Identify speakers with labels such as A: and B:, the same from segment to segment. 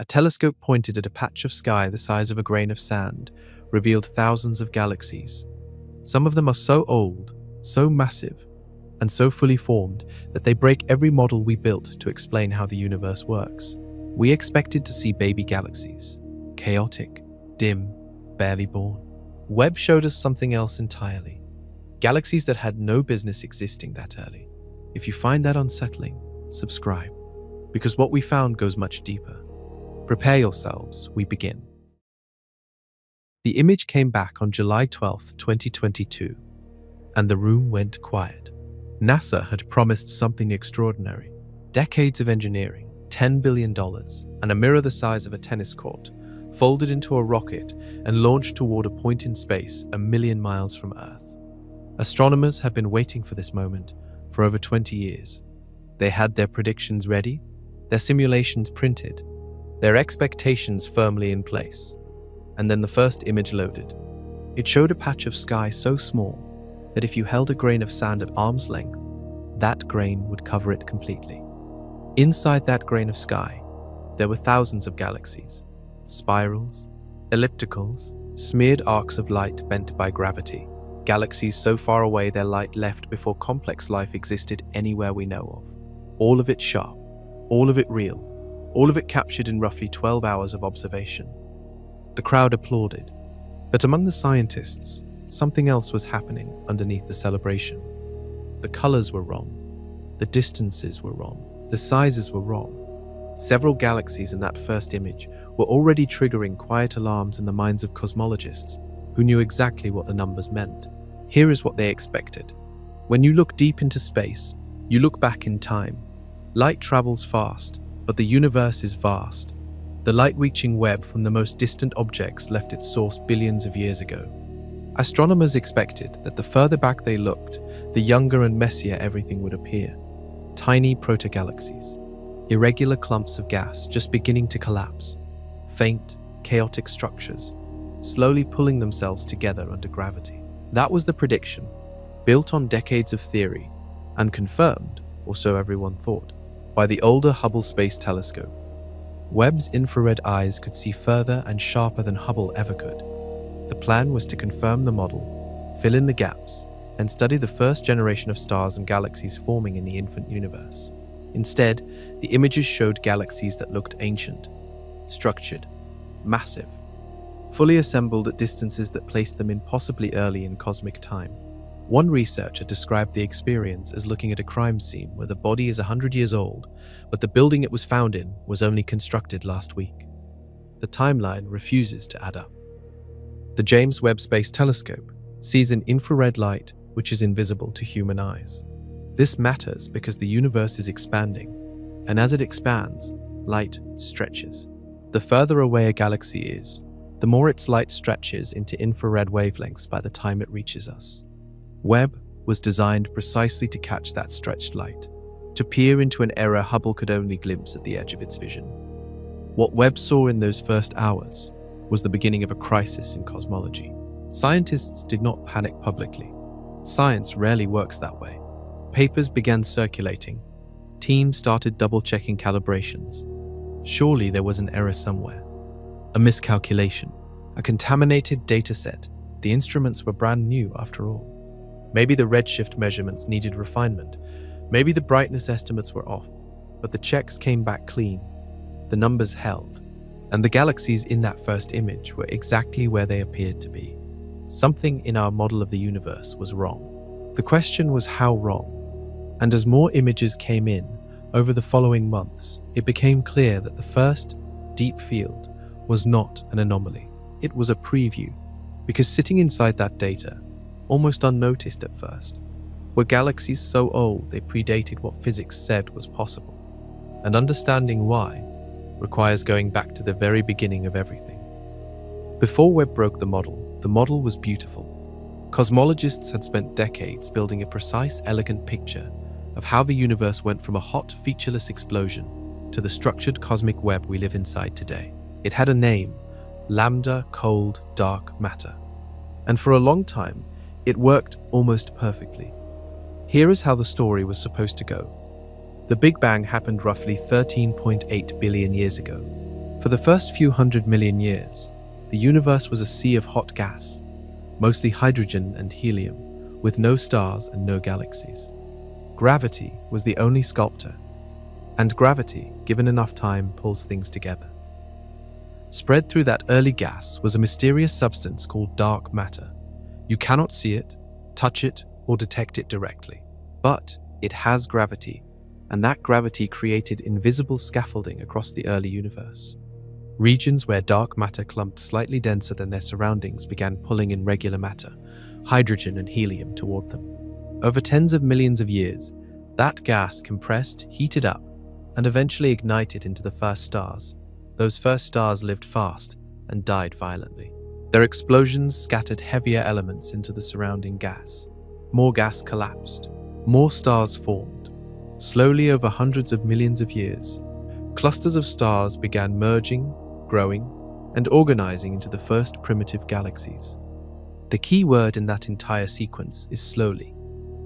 A: A telescope pointed at a patch of sky the size of a grain of sand revealed thousands of galaxies. Some of them are so old, so massive, and so fully formed that they break every model we built to explain how the universe works. We expected to see baby galaxies, chaotic, dim, barely born. Webb showed us something else entirely. Galaxies that had no business existing that early. If you find that unsettling, subscribe, because what we found goes much deeper. Prepare yourselves, we begin. The image came back on July 12, 2022, and the room went quiet. NASA had promised something extraordinary. Decades of engineering, $10 billion, and a mirror the size of a tennis court, folded into a rocket and launched toward a point in space 1 million miles from Earth. Astronomers have been waiting for this moment for over 20 years. They had their predictions ready, their simulations printed, their expectations firmly in place. And then the first image loaded. It showed a patch of sky so small that if you held a grain of sand at arm's length, that grain would cover it completely. Inside that grain of sky, there were thousands of galaxies, spirals, ellipticals, smeared arcs of light bent by gravity, galaxies so far away their light left before complex life existed anywhere we know of. All of it sharp, all of it real, all of it captured in roughly 12 hours of observation. The crowd applauded, but among the scientists, something else was happening underneath the celebration. The colors were wrong, the distances were wrong, the sizes were wrong. Several galaxies in that first image were already triggering quiet alarms in the minds of cosmologists who knew exactly what the numbers meant. Here is what they expected. When you look deep into space, you look back in time. Light travels fast, but the universe is vast. The light-reaching web from the most distant objects left its source billions of years ago. Astronomers expected that the further back they looked, the younger and messier everything would appear. Tiny proto-galaxies, irregular clumps of gas just beginning to collapse, faint, chaotic structures, slowly pulling themselves together under gravity. That was the prediction, built on decades of theory, and confirmed, or so everyone thought, by the older Hubble Space Telescope. Webb's infrared eyes could see further and sharper than Hubble ever could. The plan was to confirm the model, fill in the gaps, and study the first generation of stars and galaxies forming in the infant universe. Instead, the images showed galaxies that looked ancient, structured, massive, fully assembled at distances that placed them impossibly early in cosmic time. One researcher described the experience as looking at a crime scene where the body is 100 years old, but the building it was found in was only constructed last week. The timeline refuses to add up. The James Webb Space Telescope sees an infrared light which is invisible to human eyes. This matters because the universe is expanding, and as it expands, light stretches. The further away a galaxy is, the more its light stretches into infrared wavelengths by the time it reaches us. Webb was designed precisely to catch that stretched light, to peer into an era Hubble could only glimpse at the edge of its vision. What Webb saw in those first hours was the beginning of a crisis in cosmology. Scientists did not panic publicly. Science rarely works that way. Papers began circulating. Teams started double-checking calibrations. Surely there was an error somewhere. A miscalculation. A contaminated dataset. The instruments were brand new after all. Maybe the redshift measurements needed refinement. Maybe the brightness estimates were off. But the checks came back clean. The numbers held. And the galaxies in that first image were exactly where they appeared to be. Something in our model of the universe was wrong. The question was how wrong. And as more images came in over the following months, it became clear that the first deep field was not an anomaly. It was a preview, because sitting inside that data, almost unnoticed at first, were galaxies so old they predated what physics said was possible. And understanding why requires going back to the very beginning of everything. Before Webb broke the model was beautiful. Cosmologists had spent decades building a precise, elegant picture of how the universe went from a hot, featureless explosion to the structured cosmic web we live inside today. It had a name: lambda cold dark matter. And for a long time, it worked almost perfectly. Here is how the story was supposed to go. The Big Bang happened roughly 13.8 billion years ago. For the first few 100 million years, the universe was a sea of hot gas, mostly hydrogen and helium, with no stars and no galaxies. Gravity was the only sculptor, and gravity, given enough time, pulls things together. Spread through that early gas was a mysterious substance called dark matter. You cannot see it, touch it, or detect it directly, but it has gravity, and that gravity created invisible scaffolding across the early universe. Regions where dark matter clumped slightly denser than their surroundings began pulling in regular matter, hydrogen and helium, toward them. Over tens of millions of years, that gas compressed, heated up, and eventually ignited into the first stars. Those first stars lived fast and died violently. Their explosions scattered heavier elements into the surrounding gas. More gas collapsed. More stars formed. Slowly, over hundreds of millions of years, clusters of stars began merging, growing, and organizing into the first primitive galaxies. The key word in that entire sequence is slowly.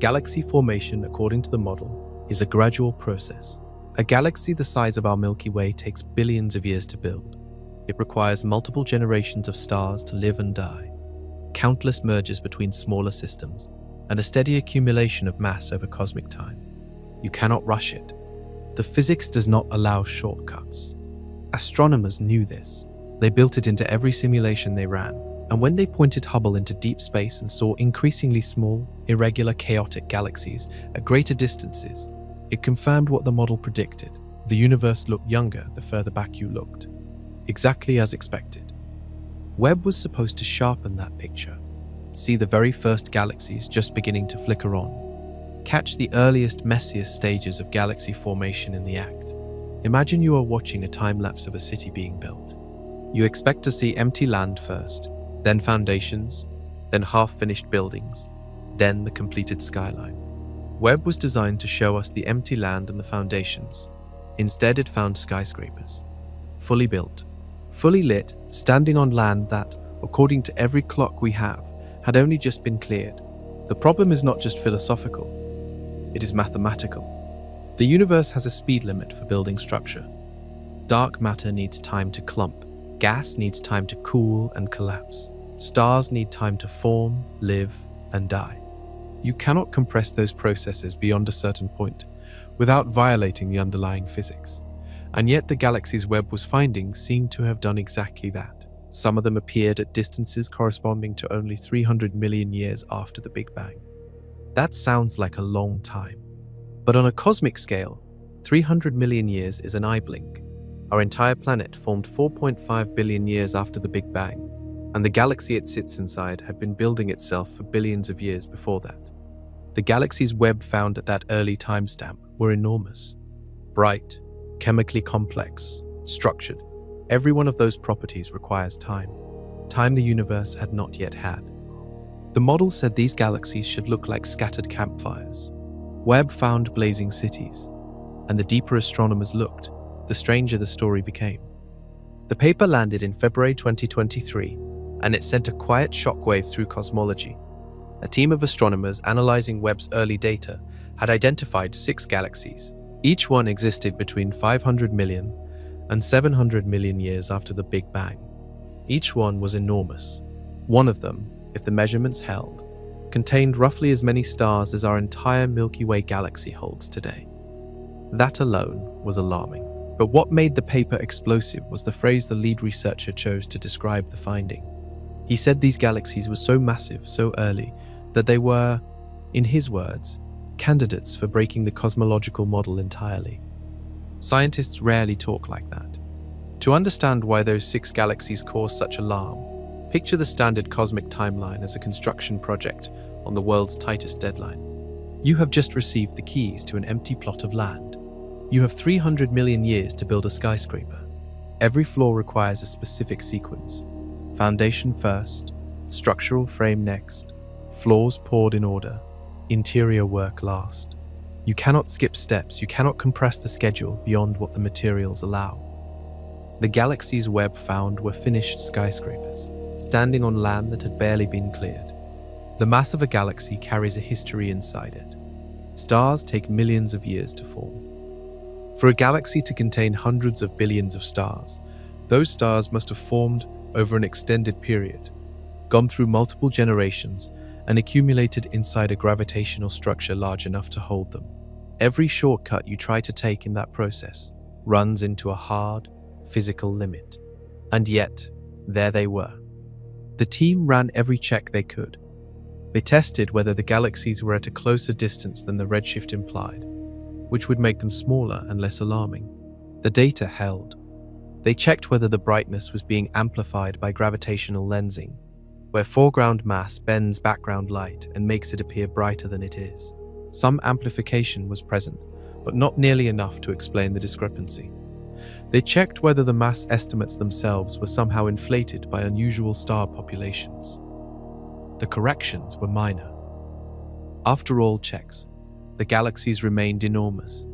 A: Galaxy formation, according to the model, is a gradual process. A galaxy the size of our Milky Way takes billions of years to build. It requires multiple generations of stars to live and die, countless mergers between smaller systems, and a steady accumulation of mass over cosmic time. You cannot rush it. The physics does not allow shortcuts. Astronomers knew this. They built it into every simulation they ran, and when they pointed Hubble into deep space and saw increasingly small, irregular, chaotic galaxies at greater distances, it confirmed what the model predicted. The universe looked younger the further back you looked. Exactly as expected. Webb was supposed to sharpen that picture. See the very first galaxies just beginning to flicker on. Catch the earliest, messiest stages of galaxy formation in the act. Imagine you are watching a time-lapse of a city being built. You expect to see empty land first, then foundations, then half-finished buildings, then the completed skyline. Webb was designed to show us the empty land and the foundations. Instead, it found skyscrapers. Fully built, fully lit, standing on land that, according to every clock we have, had only just been cleared. The problem is not just philosophical, it is mathematical. The universe has a speed limit for building structure. Dark matter needs time to clump. Gas needs time to cool and collapse. Stars need time to form, live, and die. You cannot compress those processes beyond a certain point without violating the underlying physics. And yet the galaxies Webb was finding seemed to have done exactly that. Some of them appeared at distances corresponding to only 300 million years after the Big Bang. That sounds like a long time. But on a cosmic scale, 300 million years is an eye blink. Our entire planet formed 4.5 billion years after the Big Bang, and the galaxy it sits inside had been building itself for billions of years before that. The galaxies Webb found at that early timestamp were enormous. Bright, chemically complex, structured. Every one of those properties requires time. Time the universe had not yet had. The model said these galaxies should look like scattered campfires. Webb found blazing cities, and the deeper astronomers looked, the stranger the story became. The paper landed in February 2023, and it sent a quiet shockwave through cosmology. A team of astronomers analyzing Webb's early data had identified 6 galaxies. Each one existed between 500 million and 700 million years after the Big Bang. Each one was enormous. One of them, if the measurements held, contained roughly as many stars as our entire Milky Way galaxy holds today. That alone was alarming. But what made the paper explosive was the phrase the lead researcher chose to describe the finding. He said these galaxies were so massive, so early, that they were, in his words, candidates for breaking the cosmological model entirely. Scientists rarely talk like that. To understand why those 6 galaxies caused such alarm, picture the standard cosmic timeline as a construction project on the world's tightest deadline. You have just received the keys to an empty plot of land. You have 300 million years to build a skyscraper. Every floor requires a specific sequence. Foundation first, structural frame next, floors poured in order, interior work last. You cannot skip steps, you cannot compress the schedule beyond what the materials allow. The galaxies Webb found were finished skyscrapers, standing on land that had barely been cleared. The mass of a galaxy carries a history inside it. Stars take millions of years to form. For a galaxy to contain hundreds of billions of stars, Those stars must have formed over an extended period, gone through multiple generations, and accumulated inside a gravitational structure large enough to hold them. Every shortcut you try to take in that process runs into a hard, physical limit. And yet, there they were. The team ran every check they could. They tested whether the galaxies were at a closer distance than the redshift implied, which would make them smaller and less alarming. The data held. They checked whether the brightness was being amplified by gravitational lensing, where foreground mass bends background light and makes it appear brighter than it is. Some amplification was present, but not nearly enough to explain the discrepancy. They checked whether the mass estimates themselves were somehow inflated by unusual star populations. The corrections were minor. After all checks, the galaxies remained enormous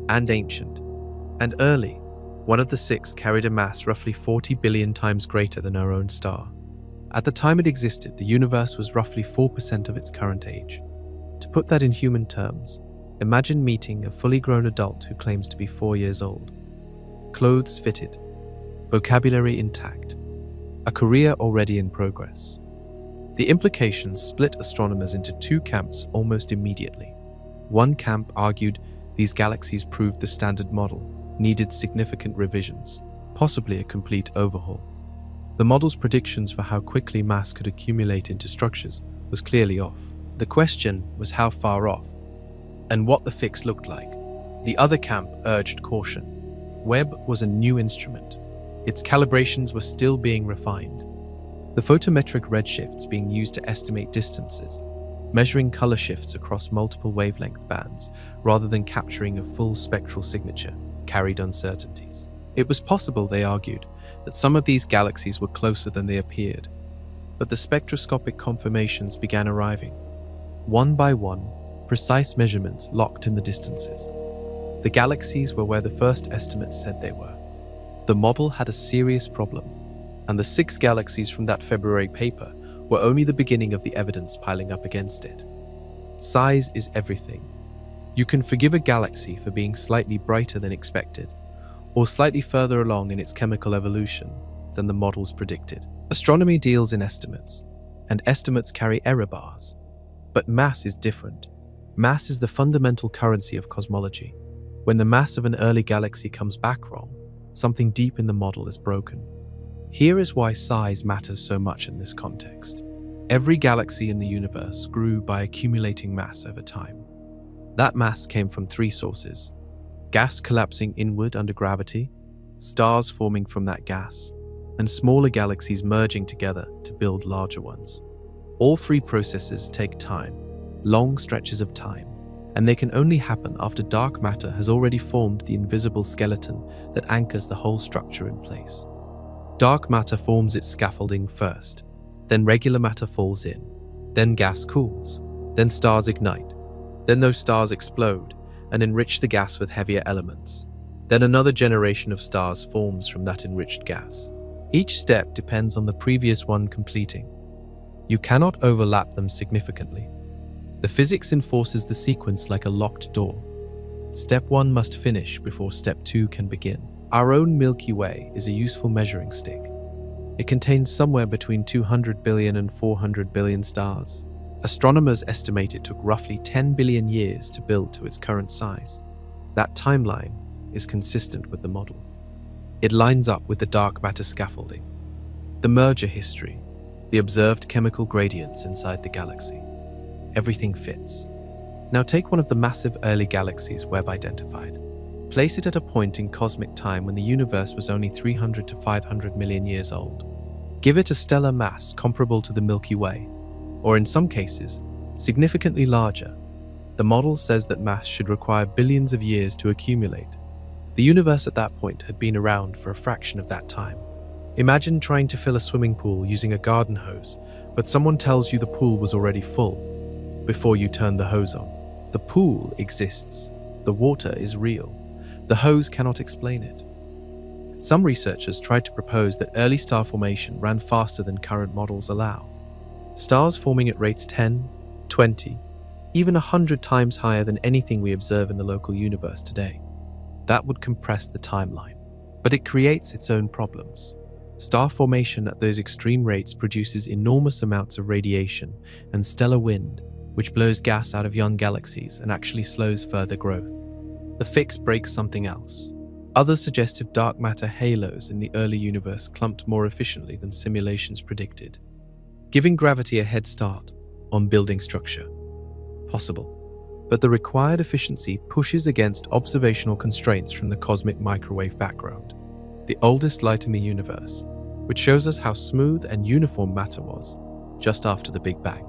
A: and ancient, and early. One of the six carried a mass roughly 40 billion times greater than our own star. At the time it existed, the universe was roughly 4% of its current age. To put that in human terms, imagine meeting a fully grown adult who claims to be 4 years old. Clothes fitted, vocabulary intact, a career already in progress. The implications split astronomers into two camps almost immediately. One camp argued these galaxies proved the standard model, needed significant revisions, possibly a complete overhaul. The model's predictions for how quickly mass could accumulate into structures was clearly off. The question was how far off, and what the fix looked like. The other camp urged caution. Webb was a new instrument. Its calibrations were still being refined. The photometric redshifts being used to estimate distances, measuring color shifts across multiple wavelength bands rather than capturing a full spectral signature, carried uncertainties. It was possible, they argued, that some of these galaxies were closer than they appeared, but the spectroscopic confirmations began arriving. One by one, precise measurements locked in the distances. The galaxies were where the first estimates said they were. The model had a serious problem, and the 6 galaxies from that February paper were only the beginning of the evidence piling up against it. Size is everything. You can forgive a galaxy for being slightly brighter than expected, or slightly further along in its chemical evolution than the models predicted. Astronomy deals in estimates, and estimates carry error bars. But mass is different. Mass is the fundamental currency of cosmology. When the mass of an early galaxy comes back wrong, something deep in the model is broken. Here is why size matters so much in this context. Every galaxy in the universe grew by accumulating mass over time. That mass came from 3 sources: gas collapsing inward under gravity, stars forming from that gas, and smaller galaxies merging together to build larger ones. All 3 processes take time, long stretches of time, and they can only happen after dark matter has already formed the invisible skeleton that anchors the whole structure in place. Dark matter forms its scaffolding first, then regular matter falls in, then gas cools, then stars ignite, then those stars explode and enrich the gas with heavier elements. Then another generation of stars forms from that enriched gas. Each step depends on the previous one completing. You cannot overlap them significantly. The physics enforces the sequence like a locked door. Step 1 must finish before step 2 can begin. Our own Milky Way is a useful measuring stick. It contains somewhere between 200 billion and 400 billion stars. Astronomers estimate it took roughly 10 billion years to build to its current size. That timeline is consistent with the model. It lines up with the dark matter scaffolding, the merger history, the observed chemical gradients inside the galaxy. Everything fits. Now take one of the massive early galaxies Webb identified. Place it at a point in cosmic time when the universe was only 300 to 500 million years old. Give it a stellar mass comparable to the Milky Way, or in some cases, significantly larger. The model says that mass should require billions of years to accumulate. The universe at that point had been around for a fraction of that time. Imagine trying to fill a swimming pool using a garden hose, but someone tells you the pool was already full before you turn the hose on. The pool exists. The water is real. The hose cannot explain it. Some researchers tried to propose that early star formation ran faster than current models allow. Stars forming at rates 10, 20, even 100 times higher than anything we observe in the local universe today. That would compress the timeline. But it creates its own problems. Star formation at those extreme rates produces enormous amounts of radiation and stellar wind, which blows gas out of young galaxies and actually slows further growth. The fix breaks something else. Others suggested dark matter halos in the early universe clumped more efficiently than simulations predicted, giving gravity a head start on building structure. Possible. But the required efficiency pushes against observational constraints from the cosmic microwave background, the oldest light in the universe, which shows us how smooth and uniform matter was just after the Big Bang.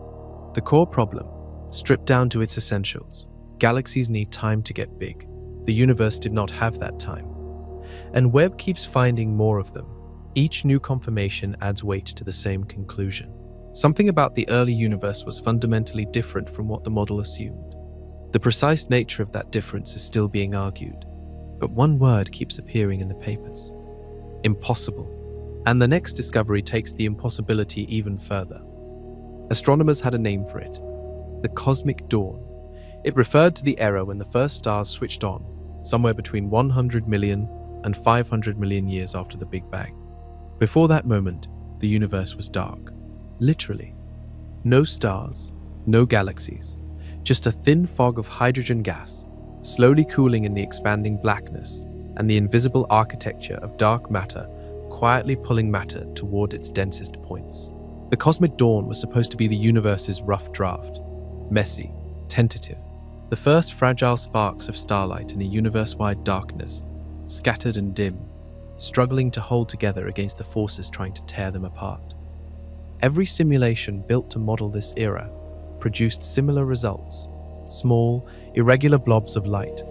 A: The core problem, stripped down to its essentials: galaxies need time to get big. The universe did not have that time. And Webb keeps finding more of them. Each new confirmation adds weight to the same conclusion. Something about the early universe was fundamentally different from what the model assumed. The precise nature of that difference is still being argued, but one word keeps appearing in the papers: impossible. And the next discovery takes the impossibility even further. Astronomers had a name for it: the cosmic dawn. It referred to the era when the first stars switched on, somewhere between 100 million and 500 million years after the Big Bang. Before that moment, the universe was dark. Literally. No stars, no galaxies, just a thin fog of hydrogen gas, slowly cooling in the expanding blackness, and the invisible architecture of dark matter quietly pulling matter toward its densest points. The cosmic dawn was supposed to be the universe's rough draft, messy, tentative, the first fragile sparks of starlight in a universe-wide darkness, scattered and dim, struggling to hold together against the forces trying to tear them apart. Every simulation built to model this era produced similar results: small, irregular blobs of light,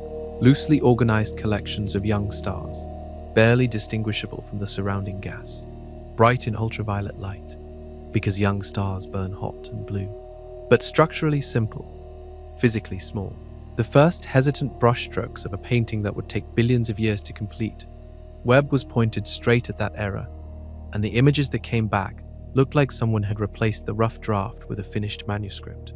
A: loosely organized collections of young stars, barely distinguishable from the surrounding gas, bright in ultraviolet light, because young stars burn hot and blue, but structurally simple, physically small. The first hesitant brushstrokes of a painting that would take billions of years to complete. Webb was pointed straight at that era, and the images that came back looked like someone had replaced the rough draft with a finished manuscript.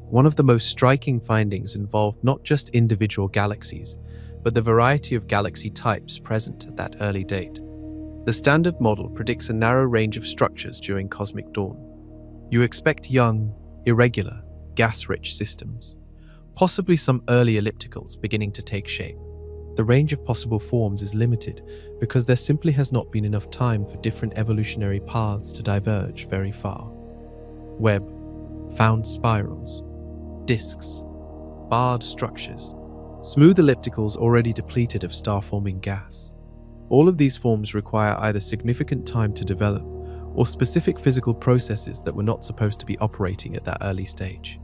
A: One of the most striking findings involved not just individual galaxies, but the variety of galaxy types present at that early date. The standard model predicts a narrow range of structures during cosmic dawn. You expect young, irregular, gas-rich systems, possibly some early ellipticals beginning to take shape. The range of possible forms is limited because there simply has not been enough time for different evolutionary paths to diverge very far. Webb found spirals, disks, barred structures, smooth ellipticals already depleted of star-forming gas. All of these forms require either significant time to develop or specific physical processes that were not supposed to be operating at that early stage.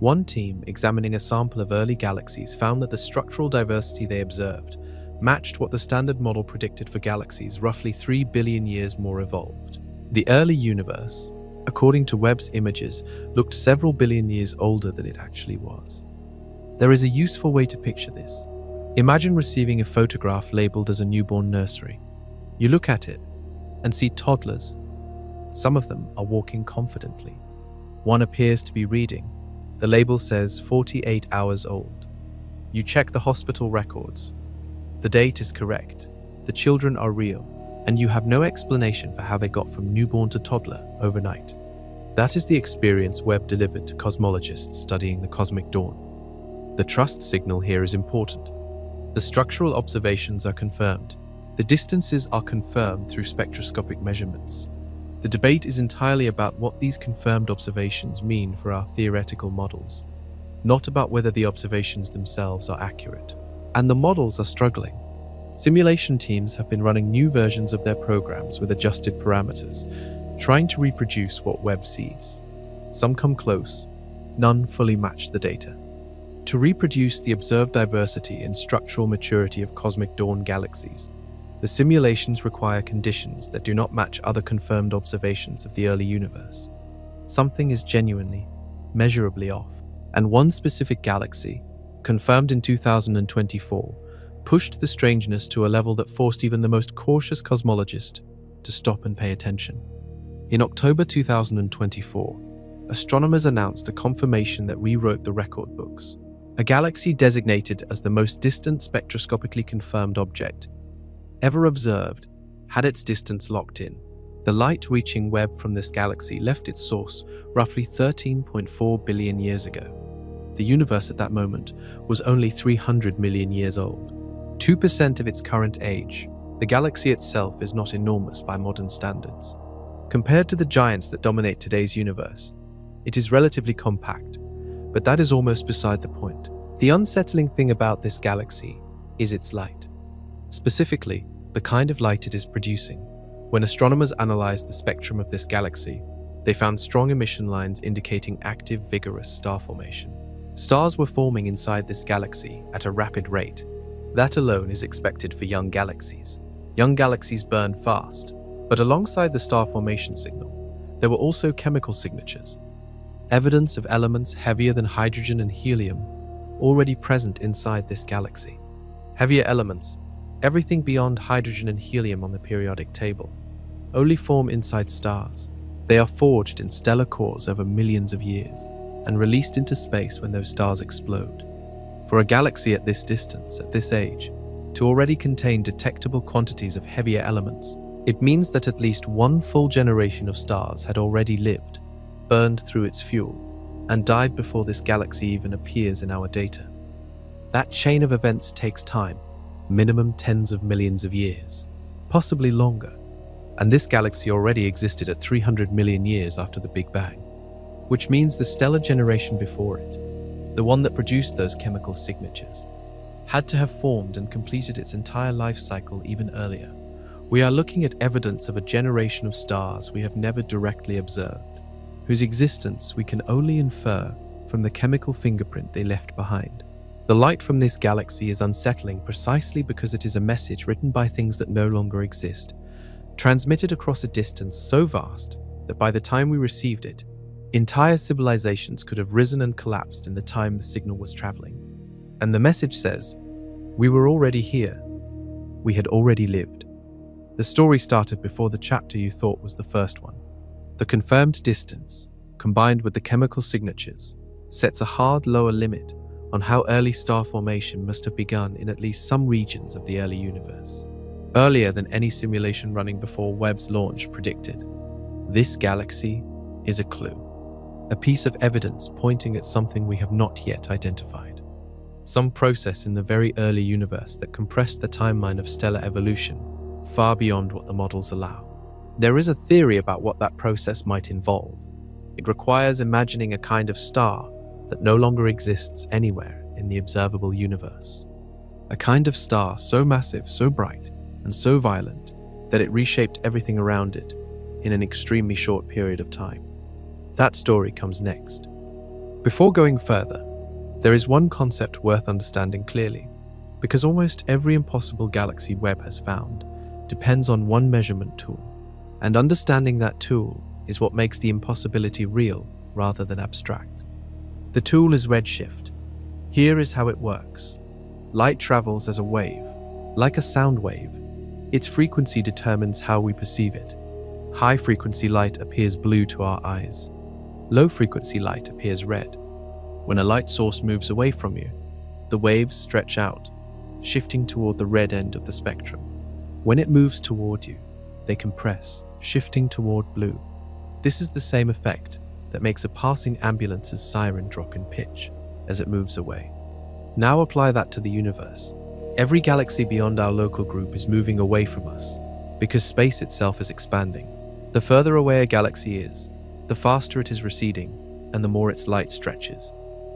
A: One team, examining a sample of early galaxies, found that the structural diversity they observed matched what the standard model predicted for galaxies roughly 3 billion years more evolved. The early universe, according to Webb's images, looked several billion years older than it actually was. There is a useful way to picture this. Imagine receiving a photograph labeled as a newborn nursery. You look at it and see toddlers. Some of them are walking confidently. One appears to be reading. The label says 48 hours old. You check the hospital records. The date is correct. The children are real, and you have no explanation for how they got from newborn to toddler overnight. That is the experience Webb delivered to cosmologists studying the cosmic dawn. The trust signal here is important. The structural observations are confirmed. The distances are confirmed through spectroscopic measurements. The debate is entirely about what these confirmed observations mean for our theoretical models, not about whether the observations themselves are accurate. And the models are struggling. Simulation teams have been running new versions of their programs with adjusted parameters, trying to reproduce what Webb sees. Some come close, none fully match the data. To reproduce the observed diversity and structural maturity of cosmic dawn galaxies, the simulations require conditions that do not match other confirmed observations of the early universe. Something is genuinely, measurably off, and one specific galaxy, confirmed in 2024, pushed the strangeness to a level that forced even the most cautious cosmologist to stop and pay attention. In October 2024, astronomers announced a confirmation that rewrote the record books. A galaxy designated as the most distant spectroscopically confirmed object ever observed had its distance locked in. The light reaching Webb from this galaxy left its source roughly 13.4 billion years ago. The universe at that moment was only 300 million years old. 2% of its current age. The galaxy itself is not enormous by modern standards. Compared to the giants that dominate today's universe, it is relatively compact, but that is almost beside the point. The unsettling thing about this galaxy is its light. Specifically, the kind of light it is producing. When astronomers analyzed the spectrum of this galaxy, they found strong emission lines indicating active, vigorous star formation. Stars were forming inside this galaxy at a rapid rate. That alone is expected for young galaxies. Young galaxies burn fast, but alongside the star formation signal, there were also chemical signatures, evidence of elements heavier than hydrogen and helium already present inside this galaxy. Heavier elements, everything beyond hydrogen and helium on the periodic table, only form inside stars. They are forged in stellar cores over millions of years and released into space when those stars explode. For a galaxy at this distance, at this age, to already contain detectable quantities of heavier elements, it means that at least one full generation of stars had already lived, burned through its fuel, and died before this galaxy even appears in our data. That chain of events takes time, minimum tens of millions of years, possibly longer, and this galaxy already existed at 300 million years after the Big Bang, which means the stellar generation before it, the one that produced those chemical signatures, had to have formed and completed its entire life cycle even earlier. We are looking at evidence of a generation of stars we have never directly observed, whose existence we can only infer from the chemical fingerprint they left behind. The light from this galaxy is unsettling precisely because it is a message written by things that no longer exist, transmitted across a distance so vast that by the time we received it, entire civilizations could have risen and collapsed in the time the signal was traveling. And the message says, we were already here. We had already lived. The story started before the chapter you thought was the first one. The confirmed distance, combined with the chemical signatures, sets a hard lower limit on how early star formation must have begun in at least some regions of the early universe. Earlier than any simulation running before Webb's launch predicted. This galaxy is a clue. A piece of evidence pointing at something we have not yet identified. Some process in the very early universe that compressed the timeline of stellar evolution far beyond what the models allow. There is a theory about what that process might involve. It requires imagining a kind of star that no longer exists anywhere in the observable universe. A kind of star so massive, so bright, and so violent that it reshaped everything around it in an extremely short period of time. That story comes next. Before going further, there is one concept worth understanding clearly, because almost every impossible galaxy Webb has found depends on one measurement tool, and understanding that tool is what makes the impossibility real rather than abstract. The tool is redshift. Here is how it works. Light travels as a wave, like a sound wave. Its frequency determines how we perceive it. High-frequency light appears blue to our eyes. Low-frequency light appears red. When a light source moves away from you, the waves stretch out, shifting toward the red end of the spectrum. When it moves toward you, they compress, shifting toward blue. This is the same effect that makes a passing ambulance's siren drop in pitch as it moves away. Now apply that to the universe. Every galaxy beyond our local group is moving away from us because space itself is expanding. The further away a galaxy is, the faster it is receding and the more its light stretches.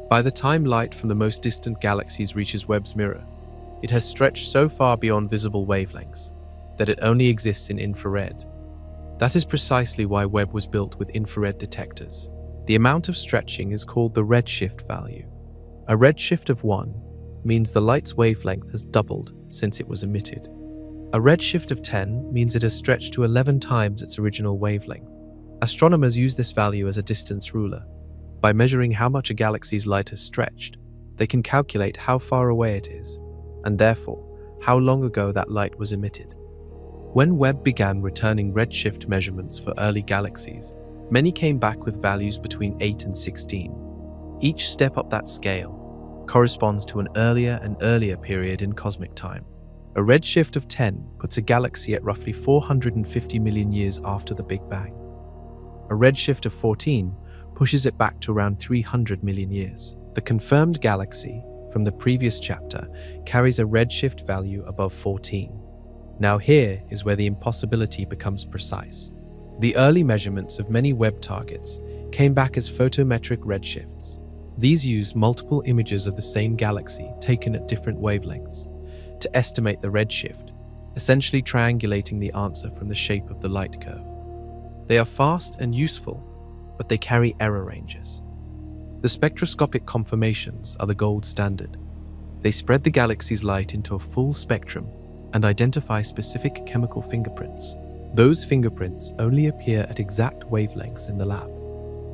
A: By the time light from the most distant galaxies reaches Webb's mirror, it has stretched so far beyond visible wavelengths that it only exists in infrared. That is precisely why Webb was built with infrared detectors. The amount of stretching is called the redshift value. A redshift of 1 means the light's wavelength has doubled since it was emitted. A redshift of 10 means it has stretched to 11 times its original wavelength. Astronomers use this value as a distance ruler. By measuring how much a galaxy's light has stretched, they can calculate how far away it is, and therefore, how long ago that light was emitted. When Webb began returning redshift measurements for early galaxies, many came back with values between 8 and 16. Each step up that scale corresponds to an earlier and earlier period in cosmic time. A redshift of 10 puts a galaxy at roughly 450 million years after the Big Bang. A redshift of 14 pushes it back to around 300 million years. The confirmed galaxy from the previous chapter carries a redshift value above 14. Now here is where the impossibility becomes precise. The early measurements of many Webb targets came back as photometric redshifts. These used multiple images of the same galaxy taken at different wavelengths to estimate the redshift, essentially triangulating the answer from the shape of the light curve. They are fast and useful, but they carry error ranges. The spectroscopic conformations are the gold standard. They spread the galaxy's light into a full spectrum and identify specific chemical fingerprints. Those fingerprints only appear at exact wavelengths in the lab.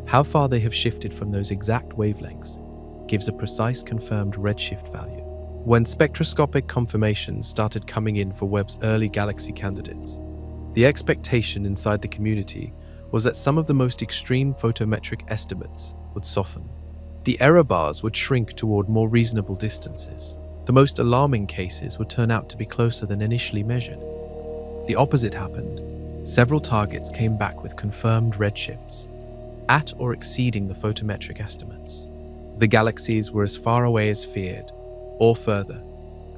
A: How far they have shifted from those exact wavelengths gives a precise confirmed redshift value. When spectroscopic confirmations started coming in for Webb's early galaxy candidates, the expectation inside the community was that some of the most extreme photometric estimates would soften. The error bars would shrink toward more reasonable distances. The most alarming cases would turn out to be closer than initially measured. The opposite happened. Several targets came back with confirmed redshifts, at or exceeding the photometric estimates. The galaxies were as far away as feared, or further,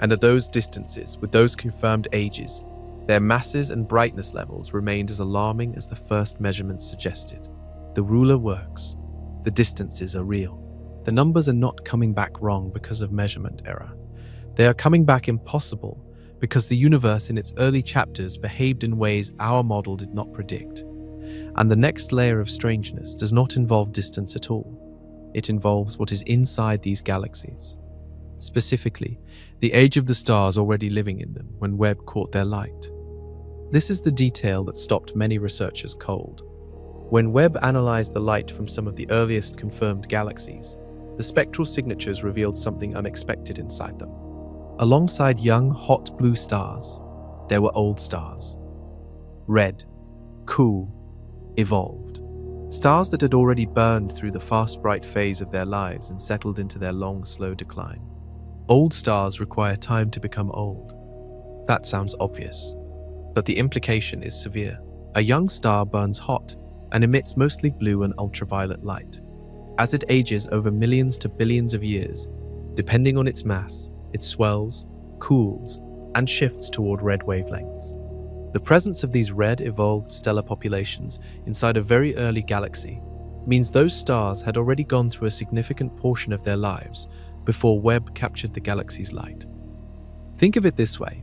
A: and at those distances, with those confirmed ages, their masses and brightness levels remained as alarming as the first measurements suggested. The ruler works. The distances are real. The numbers are not coming back wrong because of measurement error. They are coming back impossible because the universe in its early chapters behaved in ways our model did not predict. And the next layer of strangeness does not involve distance at all. It involves what is inside these galaxies. Specifically, the age of the stars already living in them when Webb caught their light. This is the detail that stopped many researchers cold. When Webb analyzed the light from some of the earliest confirmed galaxies, the spectral signatures revealed something unexpected inside them. Alongside young, hot blue stars, there were old stars. Red, cool, evolved. Stars that had already burned through the fast, bright phase of their lives and settled into their long, slow decline. Old stars require time to become old. That sounds obvious, but the implication is severe. A young star burns hot and emits mostly blue and ultraviolet light. As it ages over millions to billions of years, depending on its mass, it swells, cools, and shifts toward red wavelengths. The presence of these red evolved stellar populations inside a very early galaxy means those stars had already gone through a significant portion of their lives before Webb captured the galaxy's light. Think of it this way.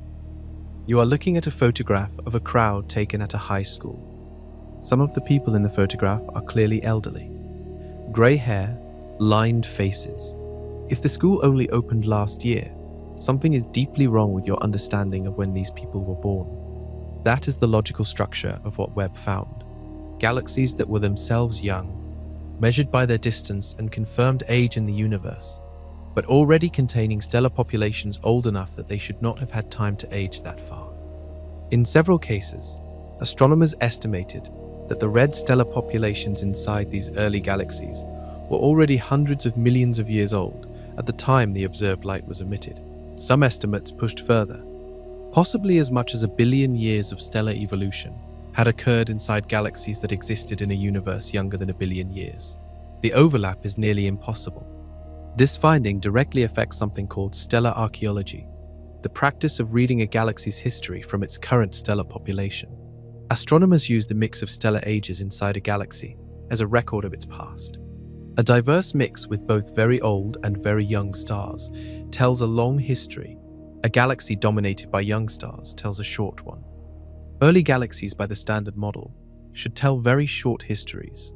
A: You are looking at a photograph of a crowd taken at a high school. Some of the people in the photograph are clearly elderly. Grey hair, lined faces. If the school only opened last year, something is deeply wrong with your understanding of when these people were born. That is the logical structure of what Webb found. Galaxies that were themselves young, measured by their distance and confirmed age in the universe, but already containing stellar populations old enough that they should not have had time to age that far. In several cases, astronomers estimated that the red stellar populations inside these early galaxies were already hundreds of millions of years old at the time the observed light was emitted. Some estimates pushed further. Possibly as much as 1 billion years of stellar evolution had occurred inside galaxies that existed in a universe younger than 1 billion years. The overlap is nearly impossible. This finding directly affects something called stellar archaeology, the practice of reading a galaxy's history from its current stellar population. Astronomers use the mix of stellar ages inside a galaxy as a record of its past. A diverse mix with both very old and very young stars tells a long history. A galaxy dominated by young stars tells a short one. Early galaxies by the standard model should tell very short histories.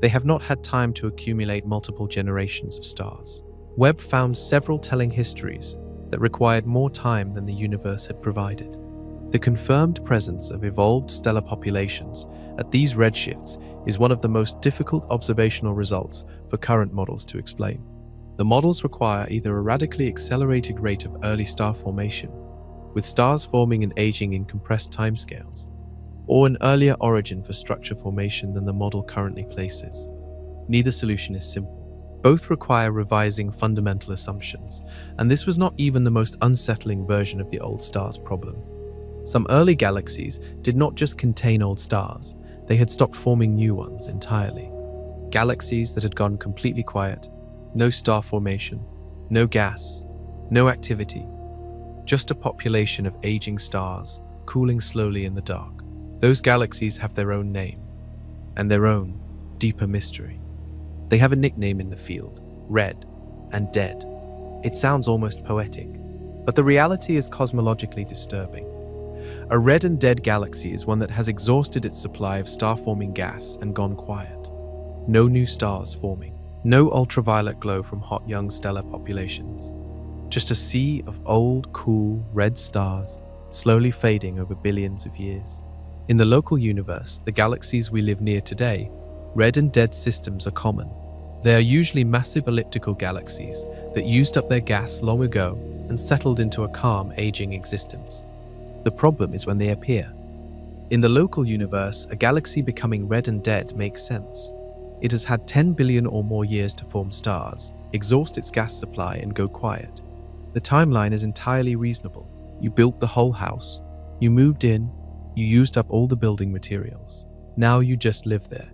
A: They have not had time to accumulate multiple generations of stars. Webb found several telling histories that required more time than the universe had provided. The confirmed presence of evolved stellar populations at these redshifts is one of the most difficult observational results for current models to explain. The models require either a radically accelerated rate of early star formation, with stars forming and aging in compressed timescales, or an earlier origin for structure formation than the model currently places. Neither solution is simple. Both require revising fundamental assumptions, and this was not even the most unsettling version of the old stars problem. Some early galaxies did not just contain old stars, they had stopped forming new ones entirely. Galaxies that had gone completely quiet, no star formation, no gas, no activity, just a population of aging stars cooling slowly in the dark. Those galaxies have their own name, and their own deeper mystery. They have a nickname in the field, red and dead. It sounds almost poetic, but the reality is cosmologically disturbing. A red and dead galaxy is one that has exhausted its supply of star-forming gas and gone quiet. No new stars forming, no ultraviolet glow from hot young stellar populations. Just a sea of old, cool, red stars slowly fading over billions of years. In the local universe, the galaxies we live near today, red and dead systems are common. They are usually massive elliptical galaxies that used up their gas long ago and settled into a calm, aging existence. The problem is when they appear. In the local universe, a galaxy becoming red and dead makes sense. It has had 10 billion or more years to form stars, exhaust its gas supply, and go quiet. The timeline is entirely reasonable. You built the whole house, you moved in, you used up all the building materials. Now you just live there.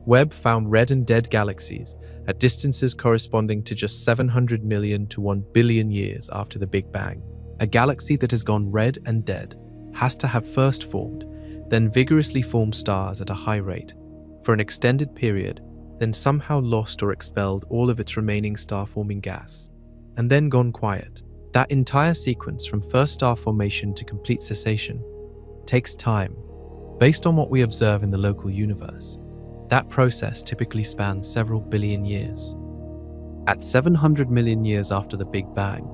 A: Webb found red and dead galaxies at distances corresponding to just 700 million to 1 billion years after the Big Bang. A galaxy that has gone red and dead has to have first formed, then vigorously formed stars at a high rate for an extended period, then somehow lost or expelled all of its remaining star-forming gas, and then gone quiet. That entire sequence from first star formation to complete cessation takes time. Based on what we observe in the local universe, that process typically spans several billion years. At 700 million years after the Big Bang,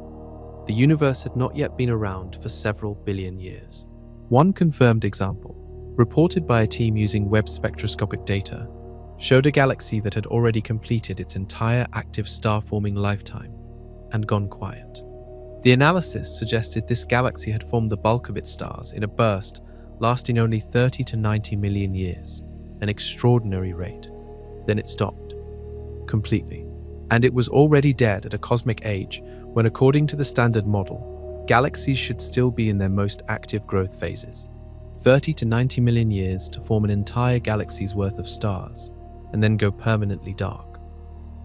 A: the universe had not yet been around for several billion years. One confirmed example, reported by a team using Webb spectroscopic data, showed a galaxy that had already completed its entire active star-forming lifetime and gone quiet. The analysis suggested this galaxy had formed the bulk of its stars in a burst lasting only 30 to 90 million years, an extraordinary rate. Then it stopped, completely. And it was already dead at a cosmic age when, according to the standard model, galaxies should still be in their most active growth phases, 30 to 90 million years to form an entire galaxy's worth of stars, and then go permanently dark.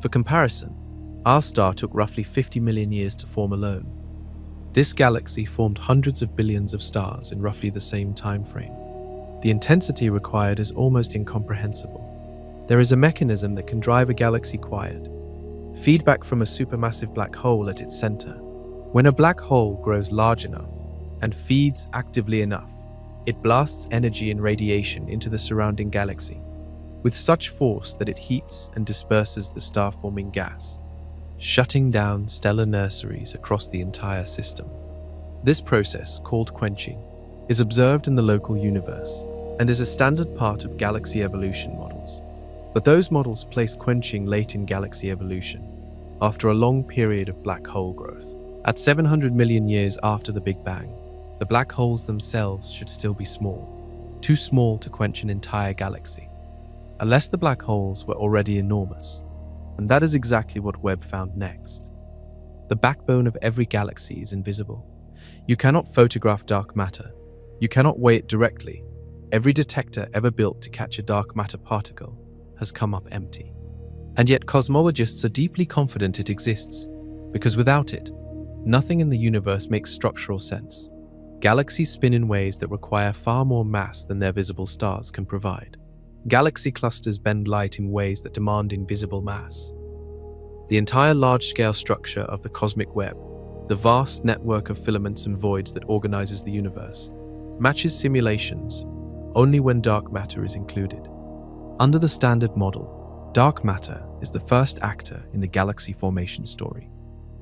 A: For comparison, our star took roughly 50 million years to form alone. This galaxy formed hundreds of billions of stars in roughly the same time frame. The intensity required is almost incomprehensible. There is a mechanism that can drive a galaxy quiet. Feedback from a supermassive black hole at its center. When a black hole grows large enough and feeds actively enough, it blasts energy and radiation into the surrounding galaxy, with such force that it heats and disperses the star-forming gas, shutting down stellar nurseries across the entire system. This process, called quenching, is observed in the local universe and is a standard part of galaxy evolution models. But those models place quenching late in galaxy evolution, after a long period of black hole growth. At 700 million years after the Big Bang, the black holes themselves should still be small, too small to quench an entire galaxy, unless the black holes were already enormous. And that is exactly what Webb found next. The backbone of every galaxy is invisible. You cannot photograph dark matter. You cannot weigh it directly. Every detector ever built to catch a dark matter particle has come up empty. And yet cosmologists are deeply confident it exists, because without it, nothing in the universe makes structural sense. Galaxies spin in ways that require far more mass than their visible stars can provide. Galaxy clusters bend light in ways that demand invisible mass. The entire large-scale structure of the cosmic web, the vast network of filaments and voids that organizes the universe, matches simulations only when dark matter is included. Under the standard model, dark matter is the first actor in the galaxy formation story.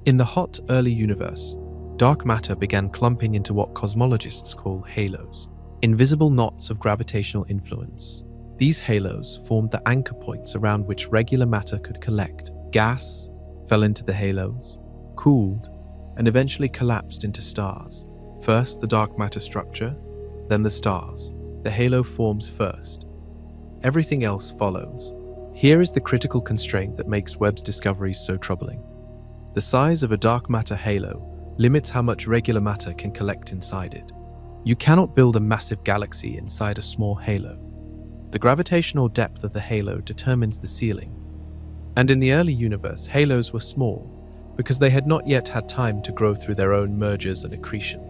A: In the hot, early universe, dark matter began clumping into what cosmologists call halos, invisible knots of gravitational influence. These halos formed the anchor points around which regular matter could collect. Gas fell into the halos, cooled, and eventually collapsed into stars. First the dark matter structure, then the stars. The halo forms first. Everything else follows. Here is the critical constraint that makes Webb's discoveries so troubling. The size of a dark matter halo limits how much regular matter can collect inside it. You cannot build a massive galaxy inside a small halo. The gravitational depth of the halo determines the ceiling. And in the early universe, halos were small because they had not yet had time to grow through their own mergers and accretion.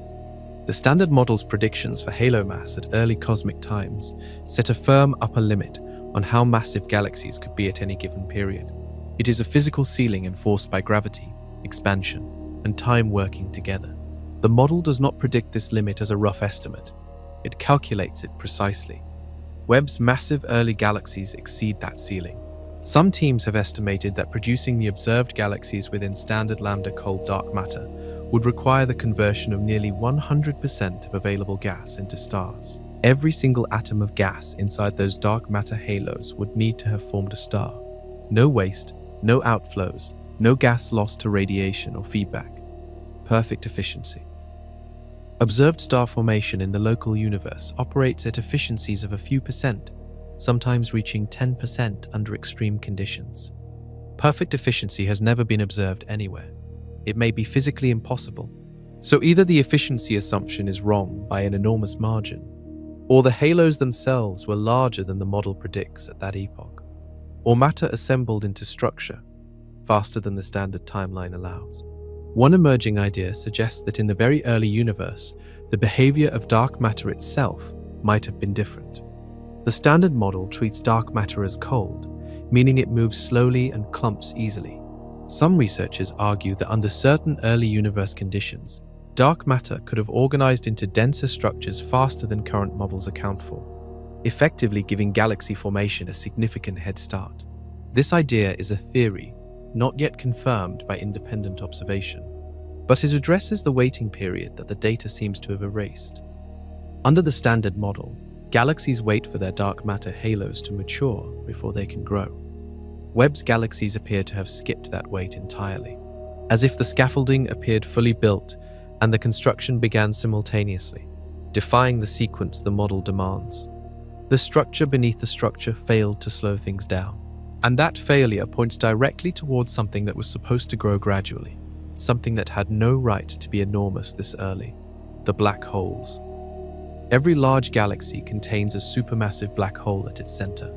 A: The Standard Model's predictions for halo mass at early cosmic times set a firm upper limit on how massive galaxies could be at any given period. It is a physical ceiling enforced by gravity, expansion, and time working together. The model does not predict this limit as a rough estimate. It calculates it precisely. Webb's massive early galaxies exceed that ceiling. Some teams have estimated that producing the observed galaxies within standard lambda cold dark matter would require the conversion of nearly 100% of available gas into stars. Every single atom of gas inside those dark matter halos would need to have formed a star. No waste, no outflows, no gas lost to radiation or feedback. Perfect efficiency. Observed star formation in the local universe operates at efficiencies of a few percent, sometimes reaching 10% under extreme conditions. Perfect efficiency has never been observed anywhere. It may be physically impossible. So either the efficiency assumption is wrong by an enormous margin, or the halos themselves were larger than the model predicts at that epoch, or matter assembled into structure faster than the standard timeline allows. One emerging idea suggests that in the very early universe, the behavior of dark matter itself might have been different. The Standard Model treats dark matter as cold, meaning it moves slowly and clumps easily. Some researchers argue that under certain early universe conditions, dark matter could have organized into denser structures faster than current models account for, effectively giving galaxy formation a significant head start. This idea is a theory, not yet confirmed by independent observation, but it addresses the waiting period that the data seems to have erased. Under the Standard Model, galaxies wait for their dark matter halos to mature before they can grow. Webb's galaxies appear to have skipped that wait entirely, as if the scaffolding appeared fully built and the construction began simultaneously, defying the sequence the model demands. The structure beneath the structure failed to slow things down, and that failure points directly towards something that was supposed to grow gradually, something that had no right to be enormous this early: the black holes. Every large galaxy contains a supermassive black hole at its center.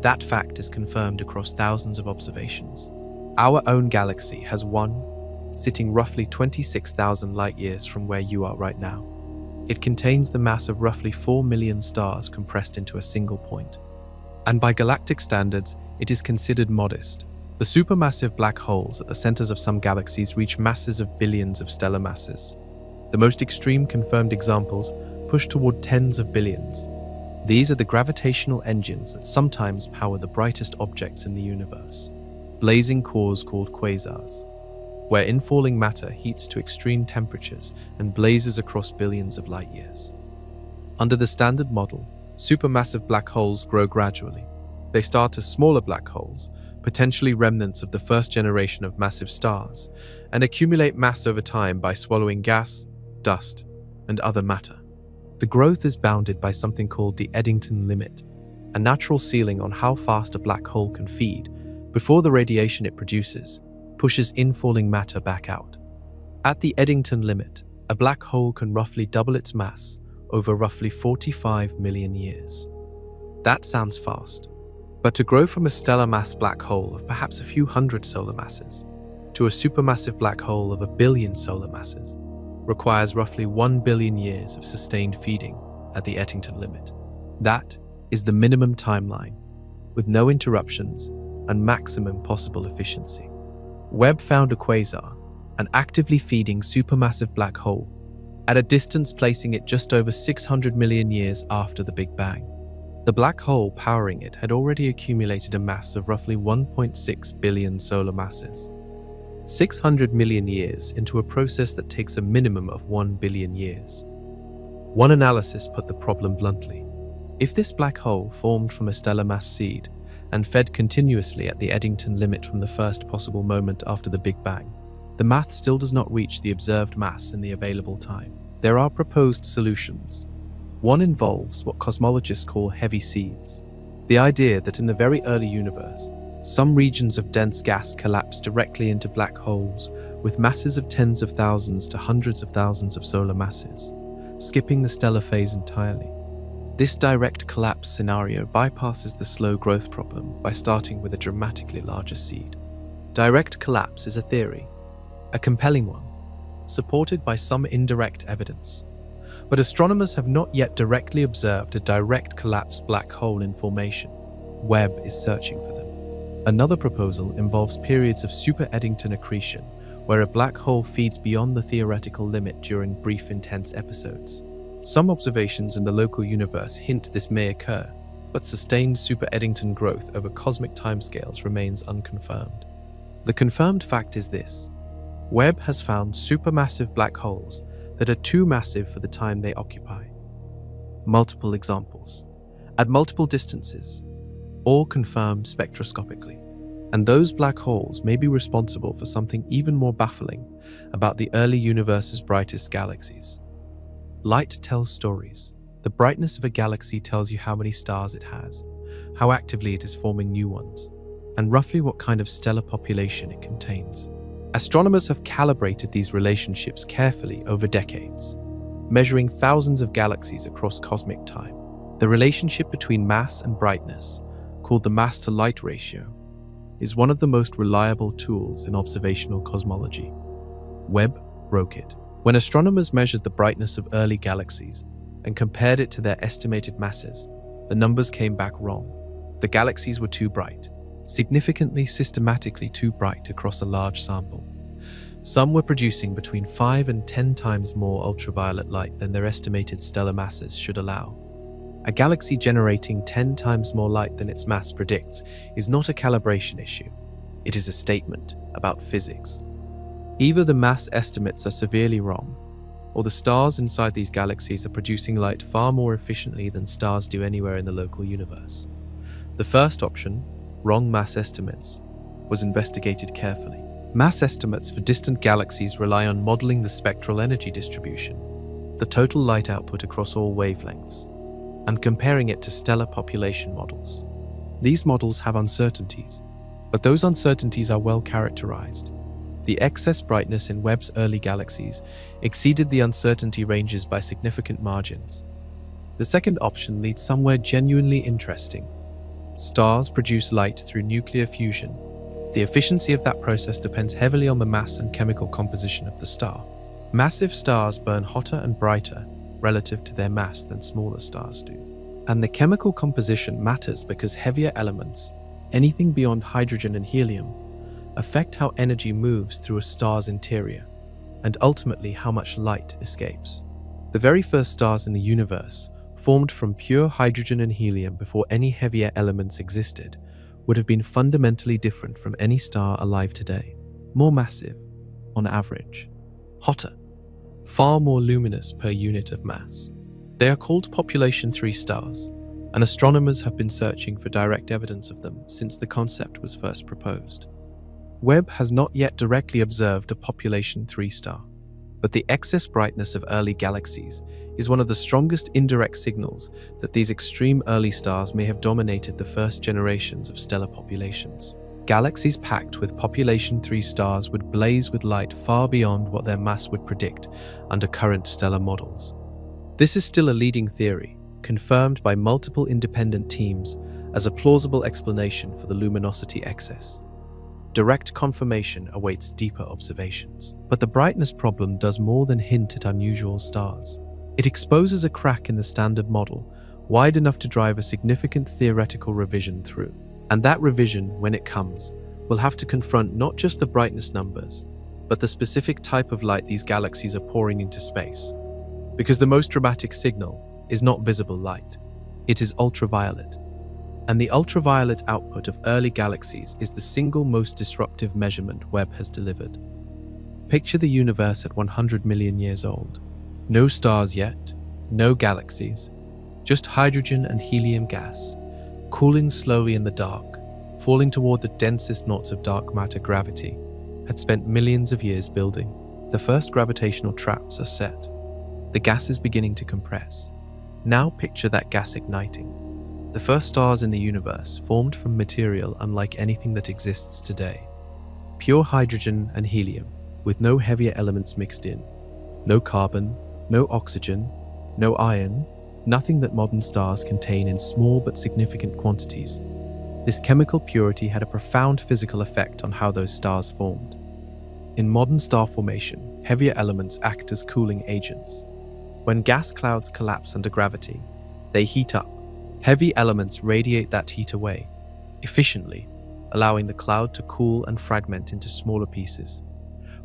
A: That fact is confirmed across thousands of observations. Our own galaxy has one, sitting roughly 26,000 light-years from where you are right now. It contains the mass of roughly 4 million stars compressed into a single point. And by galactic standards, it is considered modest. The supermassive black holes at the centers of some galaxies reach masses of billions of stellar masses. The most extreme confirmed examples push toward tens of billions. These are the gravitational engines that sometimes power the brightest objects in the universe, blazing cores called quasars, where infalling matter heats to extreme temperatures and blazes across billions of light years. Under the Standard Model, supermassive black holes grow gradually. They start as smaller black holes, potentially remnants of the first generation of massive stars, and accumulate mass over time by swallowing gas, dust, and other matter. The growth is bounded by something called the Eddington limit, a natural ceiling on how fast a black hole can feed before the radiation it produces pushes infalling matter back out. At the Eddington limit, a black hole can roughly double its mass over roughly 45 million years. That sounds fast, but to grow from a stellar mass black hole of perhaps a few hundred solar masses to a supermassive black hole of 1 billion solar masses requires roughly 1 billion years of sustained feeding at the Eddington limit. That is the minimum timeline, with no interruptions and maximum possible efficiency. Webb found a quasar, an actively feeding supermassive black hole, at a distance placing it just over 600 million years after the Big Bang. The black hole powering it had already accumulated a mass of roughly 1.6 billion solar masses. 600 million years into a process that takes a minimum of 1 billion years. One analysis put the problem bluntly. If this black hole formed from a stellar mass seed and fed continuously at the Eddington limit from the first possible moment after the Big Bang, the math still does not reach the observed mass in the available time. There are proposed solutions. One involves what cosmologists call heavy seeds. The idea that in the very early universe, some regions of dense gas collapse directly into black holes with masses of tens of thousands to hundreds of thousands of solar masses, skipping the stellar phase entirely. This direct collapse scenario bypasses the slow growth problem by starting with a dramatically larger seed. Direct collapse is a theory, a compelling one, supported by some indirect evidence. But astronomers have not yet directly observed a direct collapsed black hole in formation. Webb is searching for them. Another proposal involves periods of super Eddington accretion, where a black hole feeds beyond the theoretical limit during brief intense episodes. Some observations in the local universe hint this may occur, but sustained super Eddington growth over cosmic timescales remains unconfirmed. The confirmed fact is this: Webb has found supermassive black holes that are too massive for the time they occupy. Multiple examples, at multiple distances, all confirmed spectroscopically. And those black holes may be responsible for something even more baffling about the early universe's brightest galaxies. Light tells stories. The brightness of a galaxy tells you how many stars it has, how actively it is forming new ones, and roughly what kind of stellar population it contains. Astronomers have calibrated these relationships carefully over decades, measuring thousands of galaxies across cosmic time. The relationship between mass and brightness, called the mass-to-light ratio, is one of the most reliable tools in observational cosmology. Webb broke it. When astronomers measured the brightness of early galaxies and compared it to their estimated masses, the numbers came back wrong. The galaxies were too bright, significantly systematically too bright across a large sample. Some were producing between 5 and 10 times more ultraviolet light than their estimated stellar masses should allow. A galaxy generating 10 times more light than its mass predicts is not a calibration issue. It is a statement about physics. Either the mass estimates are severely wrong, or the stars inside these galaxies are producing light far more efficiently than stars do anywhere in the local universe. The first option, wrong mass estimates, was investigated carefully. Mass estimates for distant galaxies rely on modeling the spectral energy distribution, the total light output across all wavelengths, and comparing it to stellar population models. These models have uncertainties, but those uncertainties are well characterized. The excess brightness in Webb's early galaxies exceeded the uncertainty ranges by significant margins. The second option leads somewhere genuinely interesting. Stars produce light through nuclear fusion. The efficiency of that process depends heavily on the mass and chemical composition of the star. Massive stars burn hotter and brighter relative to their mass than smaller stars do. And the chemical composition matters because heavier elements, anything beyond hydrogen and helium, affect how energy moves through a star's interior, and ultimately how much light escapes. The very first stars in the universe, formed from pure hydrogen and helium before any heavier elements existed, would have been fundamentally different from any star alive today. More massive, on average. Hotter. Far more luminous per unit of mass. They are called population 3 stars, and astronomers have been searching for direct evidence of them since the concept was first proposed. Webb has not yet directly observed a population 3 star, but the excess brightness of early galaxies is one of the strongest indirect signals that these extreme early stars may have dominated the first generations of stellar populations. Galaxies packed with population 3 stars would blaze with light far beyond what their mass would predict under current stellar models. This is still a leading theory, confirmed by multiple independent teams as a plausible explanation for the luminosity excess. Direct confirmation awaits deeper observations. But the brightness problem does more than hint at unusual stars. It exposes a crack in the standard model, wide enough to drive a significant theoretical revision through. And that revision, when it comes, will have to confront not just the brightness numbers, but the specific type of light these galaxies are pouring into space. Because the most dramatic signal is not visible light, it is ultraviolet. And the ultraviolet output of early galaxies is the single most disruptive measurement Webb has delivered. Picture the universe at 100 million years old. No stars yet, no galaxies, just hydrogen and helium gas, cooling slowly in the dark, falling toward the densest knots of dark matter gravity, had spent millions of years building. The first gravitational traps are set. The gas is beginning to compress. Now picture that gas igniting. The first stars in the universe formed from material unlike anything that exists today. Pure hydrogen and helium, with no heavier elements mixed in. No carbon, no oxygen, no iron, nothing that modern stars contain in small but significant quantities. This chemical purity had a profound physical effect on how those stars formed. In modern star formation, heavier elements act as cooling agents. When gas clouds collapse under gravity, they heat up. Heavy elements radiate that heat away, efficiently, allowing the cloud to cool and fragment into smaller pieces,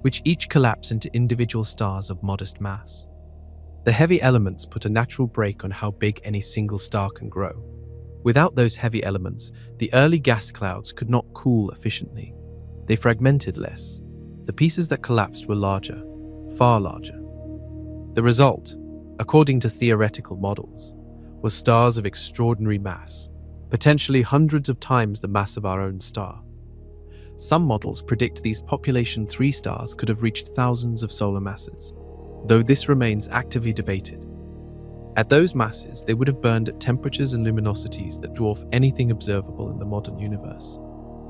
A: which each collapse into individual stars of modest mass. The heavy elements put a natural brake on how big any single star can grow. Without those heavy elements, the early gas clouds could not cool efficiently. They fragmented less. The pieces that collapsed were larger, far larger. The result, according to theoretical models, was stars of extraordinary mass, potentially hundreds of times the mass of our own star. Some models predict these population 3 stars could have reached thousands of solar masses, though this remains actively debated. At those masses, they would have burned at temperatures and luminosities that dwarf anything observable in the modern universe.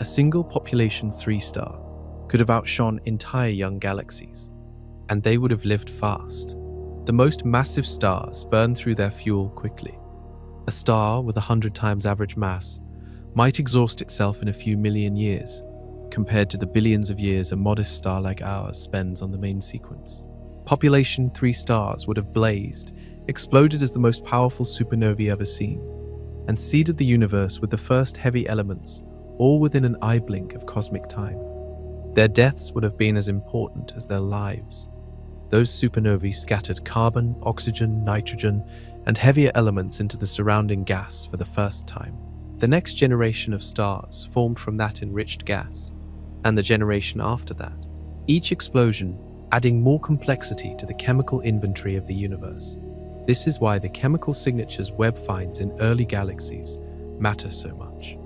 A: A single population 3 star could have outshone entire young galaxies, and they would have lived fast. The most massive stars burn through their fuel quickly. A star with 100 times average mass might exhaust itself in a few million years, compared to the billions of years a modest star like ours spends on the main sequence. Population 3 stars would have blazed, exploded as the most powerful supernovae ever seen, and seeded the universe with the first heavy elements, all within an eye blink of cosmic time. Their deaths would have been as important as their lives. Those supernovae scattered carbon, oxygen, nitrogen, and heavier elements into the surrounding gas for the first time. The next generation of stars formed from that enriched gas, and the generation after that, each explosion adding more complexity to the chemical inventory of the universe. This is why the chemical signatures Webb finds in early galaxies matter so much.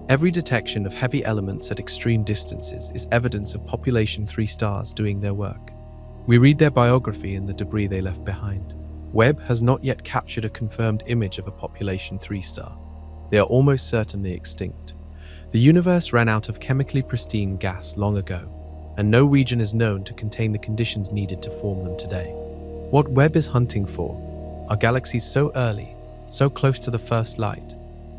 A: Every detection of heavy elements at extreme distances is evidence of population 3 stars doing their work. We read their biography in the debris they left behind. Webb has not yet captured a confirmed image of a population 3 star. They are almost certainly extinct. The universe ran out of chemically pristine gas long ago, and no region is known to contain the conditions needed to form them today. What Webb is hunting for are galaxies so early, so close to the first light,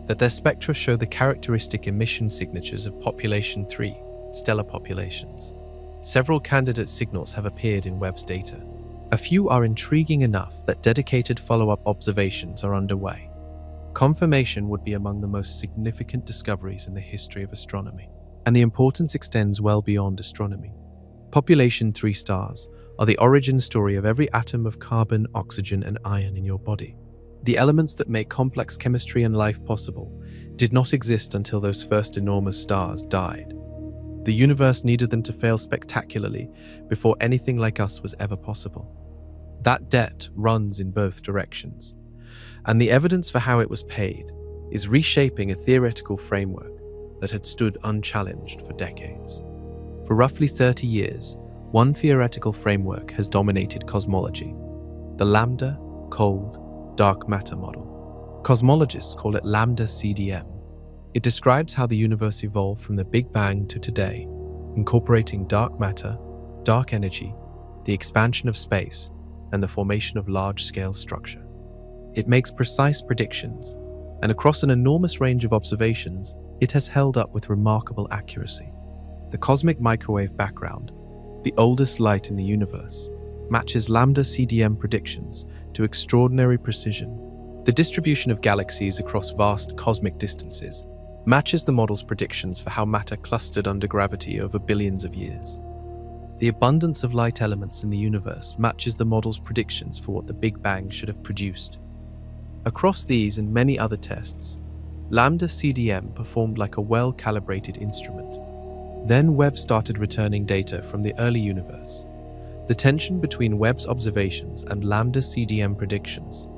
A: that their spectra show the characteristic emission signatures of population 3, stellar populations. Several candidate signals have appeared in Webb's data. A few are intriguing enough that dedicated follow-up observations are underway. Confirmation would be among the most significant discoveries in the history of astronomy, and the importance extends well beyond astronomy. Population 3 stars are the origin story of every atom of carbon, oxygen, and iron in your body. The elements that make complex chemistry and life possible did not exist until those first enormous stars died. The universe needed them to fail spectacularly before anything like us was ever possible. That debt runs in both directions, and the evidence for how it was paid is reshaping a theoretical framework that had stood unchallenged for decades. For roughly 30 years, one theoretical framework has dominated cosmology: the lambda, cold, dark matter model. Cosmologists call it lambda CDM. It describes how the universe evolved from the Big Bang to today, incorporating dark matter, dark energy, the expansion of space, and the formation of large-scale structure. It makes precise predictions, and across an enormous range of observations, it has held up with remarkable accuracy. The cosmic microwave background, the oldest light in the universe, matches lambda CDM predictions to extraordinary precision. The distribution of galaxies across vast cosmic distances matches the model's predictions for how matter clustered under gravity over billions of years. The abundance of light elements in the universe matches the model's predictions for what the Big Bang should have produced. Across these and many other tests, lambda CDM performed like a well-calibrated instrument. Then Webb started returning data from the early universe. The tension between Webb's observations and lambda CDM predictions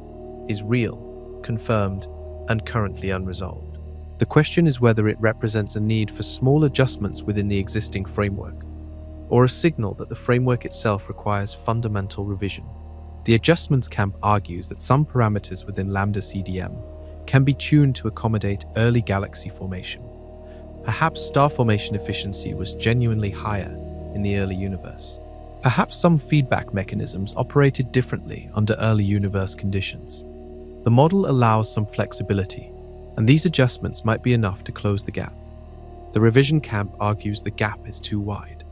A: is real, confirmed, and currently unresolved. The question is whether it represents a need for small adjustments within the existing framework, or a signal that the framework itself requires fundamental revision. The adjustments camp argues that some parameters within lambda CDM can be tuned to accommodate early galaxy formation. Perhaps star formation efficiency was genuinely higher in the early universe. Perhaps some feedback mechanisms operated differently under early universe conditions. The model allows some flexibility, and these adjustments might be enough to close the gap. The revision camp argues the gap is too wide.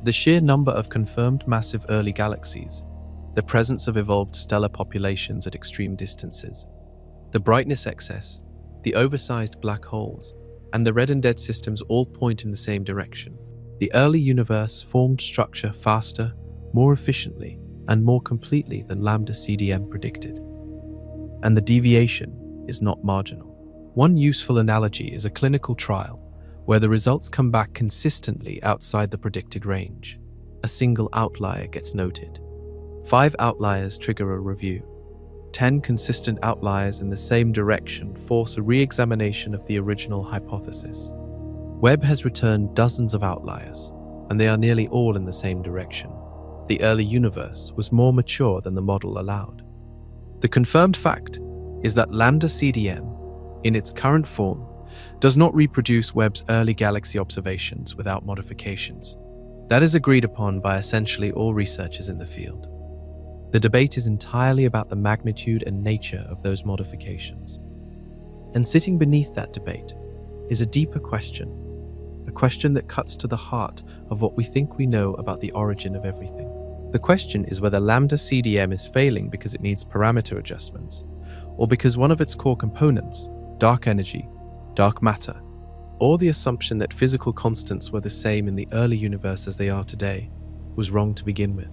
A: The sheer number of confirmed massive early galaxies, the presence of evolved stellar populations at extreme distances, the brightness excess, the oversized black holes, and the red and dead systems all point in the same direction. The early universe formed structure faster, more efficiently, and more completely than lambda CDM predicted. And the deviation is not marginal. One useful analogy is a clinical trial where the results come back consistently outside the predicted range. A single outlier gets noted. 5 outliers trigger a review. 10 consistent outliers in the same direction force a re-examination of the original hypothesis. Webb has returned dozens of outliers, and they are nearly all in the same direction. The early universe was more mature than the model allowed. The confirmed fact is that lambda CDM, in its current form, does not reproduce Webb's early galaxy observations without modifications. That is agreed upon by essentially all researchers in the field. The debate is entirely about the magnitude and nature of those modifications. And sitting beneath that debate is a deeper question, a question that cuts to the heart of what we think we know about the origin of everything. The question is whether lambda CDM is failing because it needs parameter adjustments, or because one of its core components, dark energy, dark matter, or the assumption that physical constants were the same in the early universe as they are today, was wrong to begin with.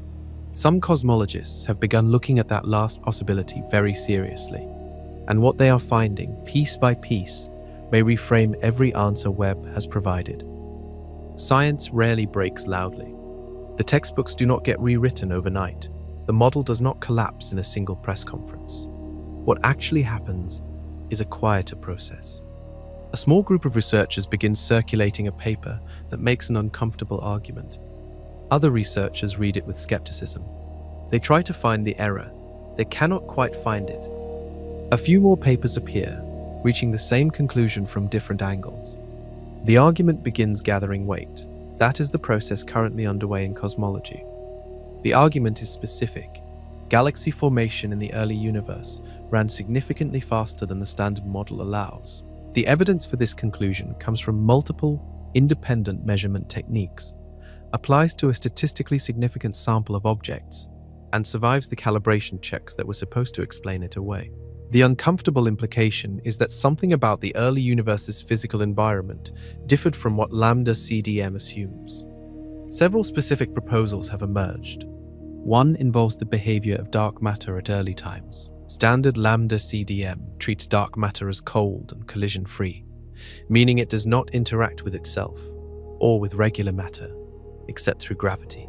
A: Some cosmologists have begun looking at that last possibility very seriously, and what they are finding, piece by piece, may reframe every answer Webb has provided. Science rarely breaks loudly. The textbooks do not get rewritten overnight. The model does not collapse in a single press conference. What actually happens is a quieter process. A small group of researchers begins circulating a paper that makes an uncomfortable argument. Other researchers read it with skepticism. They try to find the error. They cannot quite find it. A few more papers appear, reaching the same conclusion from different angles. The argument begins gathering weight. That is the process currently underway in cosmology. The argument is specific. Galaxy formation in the early universe ran significantly faster than the standard model allows. The evidence for this conclusion comes from multiple, independent measurement techniques, applies to a statistically significant sample of objects, and survives the calibration checks that were supposed to explain it away. The uncomfortable implication is that something about the early universe's physical environment differed from what lambda CDM assumes. Several specific proposals have emerged. One involves the behavior of dark matter at early times. Standard lambda CDM treats dark matter as cold and collision-free, meaning it does not interact with itself or with regular matter, except through gravity.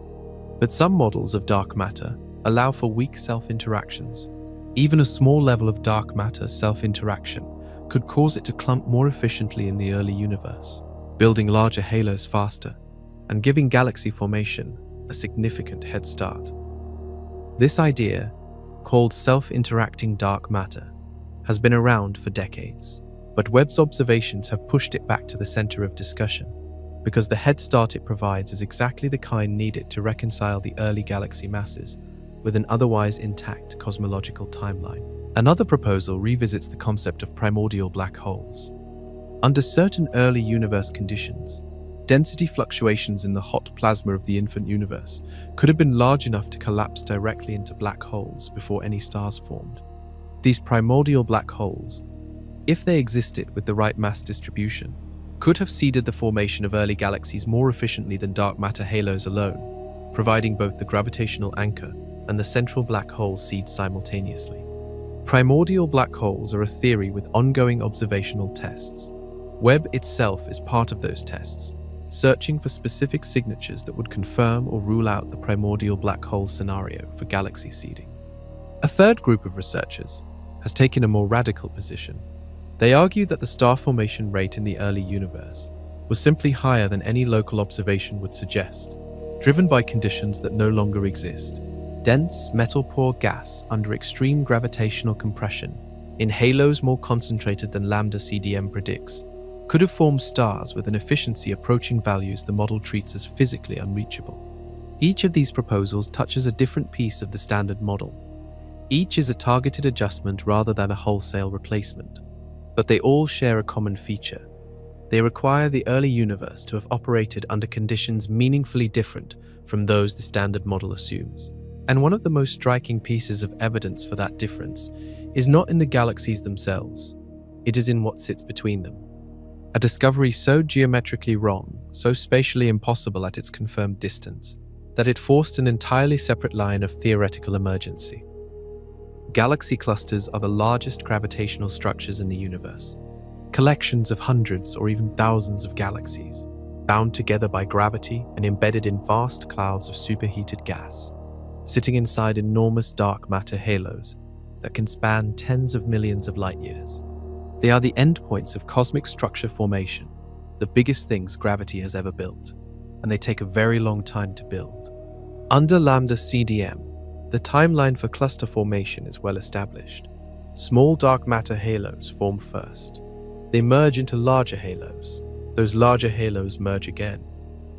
A: But some models of dark matter allow for weak self-interactions. Even a small level of dark matter self-interaction could cause it to clump more efficiently in the early universe, building larger halos faster and giving galaxy formation a significant head start. This idea, called self-interacting dark matter, has been around for decades, but Webb's observations have pushed it back to the center of discussion because the head start it provides is exactly the kind needed to reconcile the early galaxy masses with an otherwise intact cosmological timeline. Another proposal revisits the concept of primordial black holes. Under certain early universe conditions, density fluctuations in the hot plasma of the infant universe could have been large enough to collapse directly into black holes before any stars formed. These primordial black holes, if they existed with the right mass distribution, could have seeded the formation of early galaxies more efficiently than dark matter halos alone, providing both the gravitational anchor and the central black hole seed simultaneously. Primordial black holes are a theory with ongoing observational tests. Webb itself is part of those tests, searching for specific signatures that would confirm or rule out the primordial black hole scenario for galaxy seeding. A third group of researchers has taken a more radical position. They argue that the star formation rate in the early universe was simply higher than any local observation would suggest, driven by conditions that no longer exist. Dense, metal-poor gas under extreme gravitational compression in halos more concentrated than lambda CDM predicts, could have formed stars with an efficiency approaching values the model treats as physically unreachable. Each of these proposals touches a different piece of the standard model. Each is a targeted adjustment rather than a wholesale replacement. But they all share a common feature. They require the early universe to have operated under conditions meaningfully different from those the standard model assumes. And one of the most striking pieces of evidence for that difference is not in the galaxies themselves, it is in what sits between them. A discovery so geometrically wrong, so spatially impossible at its confirmed distance, that it forced an entirely separate line of theoretical emergency. Galaxy clusters are the largest gravitational structures in the universe, collections of hundreds or even thousands of galaxies, bound together by gravity and embedded in vast clouds of superheated gas, sitting inside enormous dark matter halos that can span tens of millions of light years. They are the endpoints of cosmic structure formation, the biggest things gravity has ever built, and they take a very long time to build. Under lambda CDM, the timeline for cluster formation is well established. Small dark matter halos form first. They merge into larger halos. Those larger halos merge again.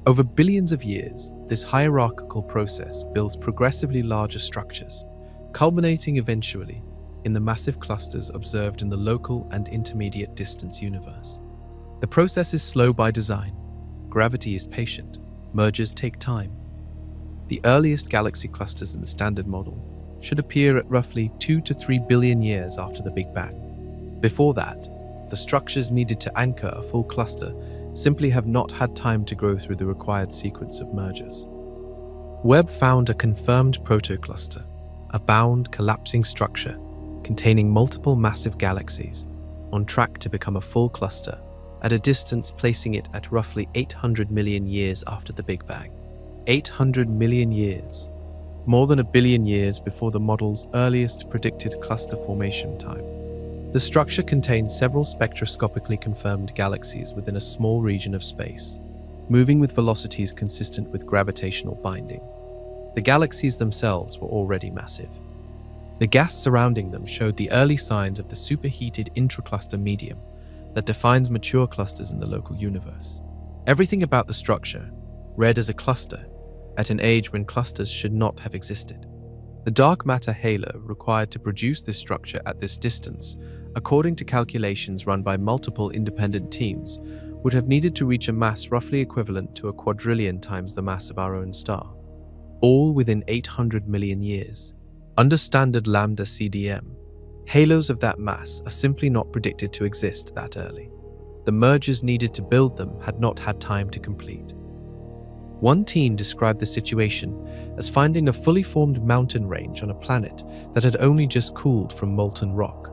A: Over billions of years, this hierarchical process builds progressively larger structures, culminating eventually in the massive clusters observed in the local and intermediate distance universe. The process is slow by design. Gravity is patient. Mergers take time. The earliest galaxy clusters in the standard model should appear at roughly 2 to 3 billion years after the Big Bang. Before that, the structures needed to anchor a full cluster simply have not had time to grow through the required sequence of mergers. Webb found a confirmed protocluster, a bound, collapsing structure containing multiple massive galaxies, on track to become a full cluster at a distance placing it at roughly 800 million years after the Big Bang. 800 million years, more than a billion years before the model's earliest predicted cluster formation time. The structure contains several spectroscopically confirmed galaxies within a small region of space, moving with velocities consistent with gravitational binding. The galaxies themselves were already massive. The gas surrounding them showed the early signs of the superheated intracluster medium that defines mature clusters in the local universe. Everything about the structure read as a cluster at an age when clusters should not have existed. The dark matter halo required to produce this structure at this distance, according to calculations run by multiple independent teams, would have needed to reach a mass roughly equivalent to a quadrillion times the mass of our own star, all within 800 million years. Under standard lambda CDM, halos of that mass are simply not predicted to exist that early. The mergers needed to build them had not had time to complete. One team described the situation as finding a fully formed mountain range on a planet that had only just cooled from molten rock.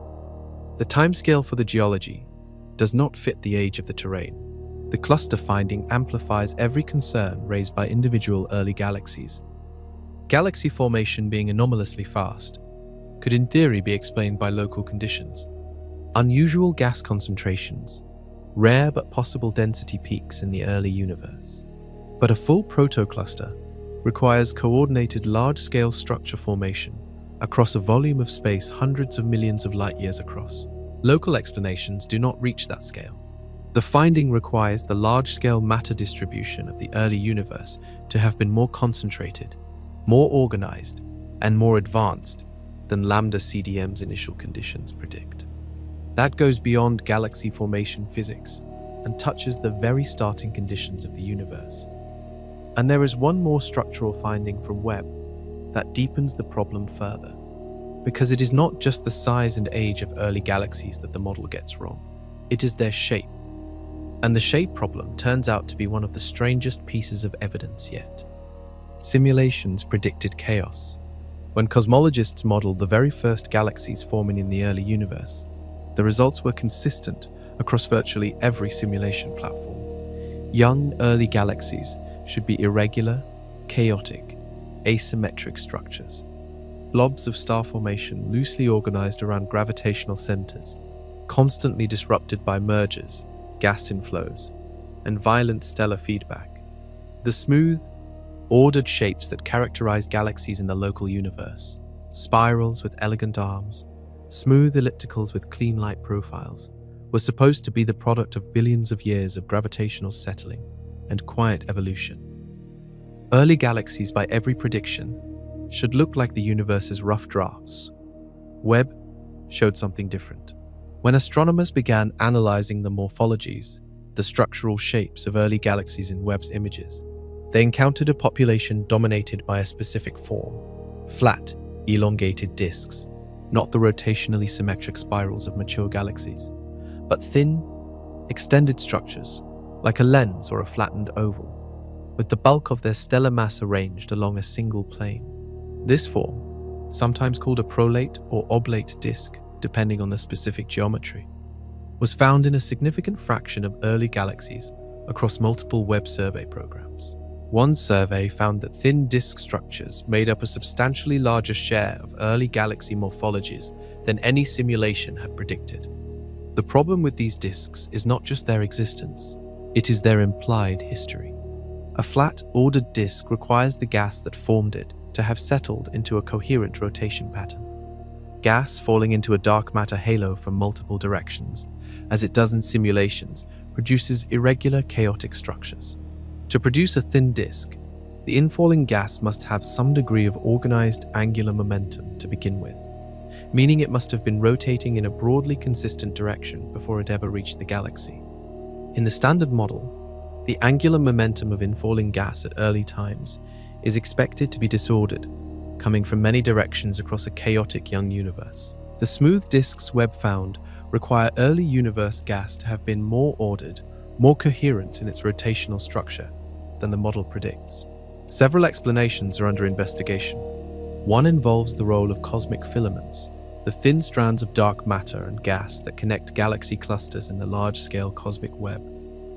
A: The timescale for the geology does not fit the age of the terrain. The cluster finding amplifies every concern raised by individual early galaxies. Galaxy formation being anomalously fast could in theory be explained by local conditions. Unusual gas concentrations, rare but possible density peaks in the early universe. But a full protocluster requires coordinated large-scale structure formation across a volume of space hundreds of millions of light years across. Local explanations do not reach that scale. The finding requires the large-scale matter distribution of the early universe to have been more concentrated, more organized, and more advanced than lambda CDM's initial conditions predict. That goes beyond galaxy formation physics and touches the very starting conditions of the universe. And there is one more structural finding from Webb that deepens the problem further, because it is not just the size and age of early galaxies that the model gets wrong, it is their shape. And the shape problem turns out to be one of the strangest pieces of evidence yet. Simulations predicted chaos. When cosmologists modeled the very first galaxies forming in the early universe, the results were consistent across virtually every simulation platform. Young, early galaxies should be irregular, chaotic, asymmetric structures. Blobs of star formation loosely organized around gravitational centers, constantly disrupted by mergers, gas inflows, and violent stellar feedback. The smooth, ordered shapes that characterize galaxies in the local universe, spirals with elegant arms, smooth ellipticals with clean light profiles, were supposed to be the product of billions of years of gravitational settling and quiet evolution. Early galaxies, by every prediction, should look like the universe's rough drafts. Webb showed something different. When astronomers began analyzing the morphologies, the structural shapes of early galaxies in Webb's images, they encountered a population dominated by a specific form: flat, elongated disks, not the rotationally symmetric spirals of mature galaxies, but thin, extended structures, like a lens or a flattened oval, with the bulk of their stellar mass arranged along a single plane. This form, sometimes called a prolate or oblate disk, depending on the specific geometry, was found in a significant fraction of early galaxies across multiple Webb survey programs. One survey found that thin disk structures made up a substantially larger share of early galaxy morphologies than any simulation had predicted. The problem with these disks is not just their existence, it is their implied history. A flat, ordered disk requires the gas that formed it to have settled into a coherent rotation pattern. Gas falling into a dark matter halo from multiple directions, as it does in simulations, produces irregular, chaotic structures. To produce a thin disk, the infalling gas must have some degree of organized angular momentum to begin with, meaning it must have been rotating in a broadly consistent direction before it ever reached the galaxy. In the standard model, the angular momentum of infalling gas at early times is expected to be disordered, coming from many directions across a chaotic young universe. The smooth disks Webb found require early universe gas to have been more ordered, more coherent in its rotational structure than the model predicts. Several explanations are under investigation. One involves the role of cosmic filaments, the thin strands of dark matter and gas that connect galaxy clusters in the large-scale cosmic web.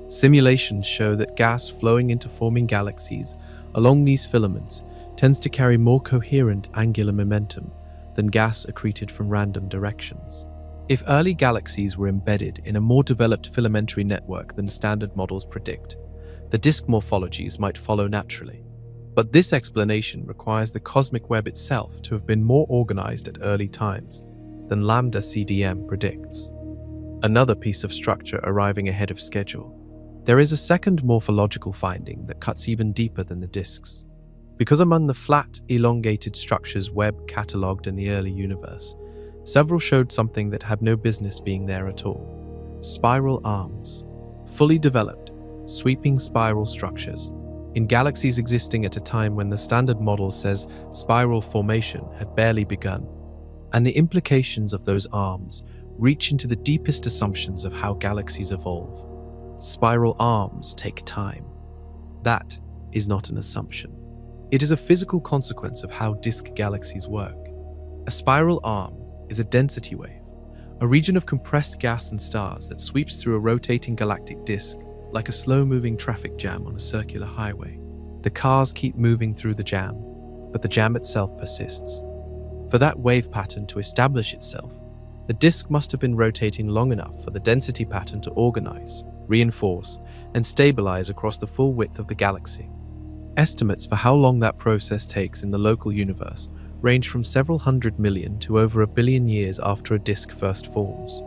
A: Simulations show that gas flowing into forming galaxies along these filaments tends to carry more coherent angular momentum than gas accreted from random directions. If early galaxies were embedded in a more developed filamentary network than standard models predict, the disk morphologies might follow naturally. But this explanation requires the cosmic web itself to have been more organized at early times than lambda CDM predicts. Another piece of structure arriving ahead of schedule. There is a second morphological finding that cuts even deeper than the disks. Because among the flat, elongated structures Webb catalogued in the early universe, several showed something that had no business being there at all: spiral arms. Fully developed, sweeping spiral structures in galaxies existing at a time when the standard model says spiral formation had barely begun. And the implications of those arms reach into the deepest assumptions of how galaxies evolve. Spiral arms take time. That is not an assumption. It is a physical consequence of how disk galaxies work. A spiral arm is a density wave, a region of compressed gas and stars that sweeps through a rotating galactic disk like a slow-moving traffic jam on a circular highway. The cars keep moving through the jam, but the jam itself persists. For that wave pattern to establish itself, the disk must have been rotating long enough for the density pattern to organize, reinforce, and stabilize across the full width of the galaxy. Estimates for how long that process takes in the local universe range from several 100 million to over 1 billion years after a disk first forms.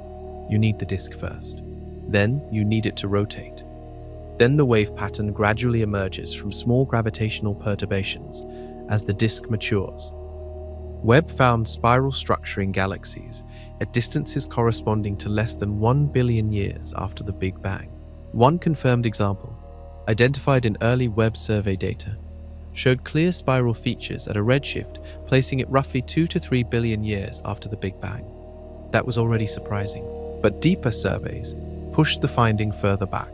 A: You need the disk first. Then you need it to rotate. Then the wave pattern gradually emerges from small gravitational perturbations as the disk matures. Webb found spiral structure in galaxies at distances corresponding to less than 1 billion years after the Big Bang. One confirmed example, identified in early Webb survey data, showed clear spiral features at a redshift placing it roughly 2 to 3 billion years after the Big Bang. That was already surprising, but deeper surveys pushed the finding further back.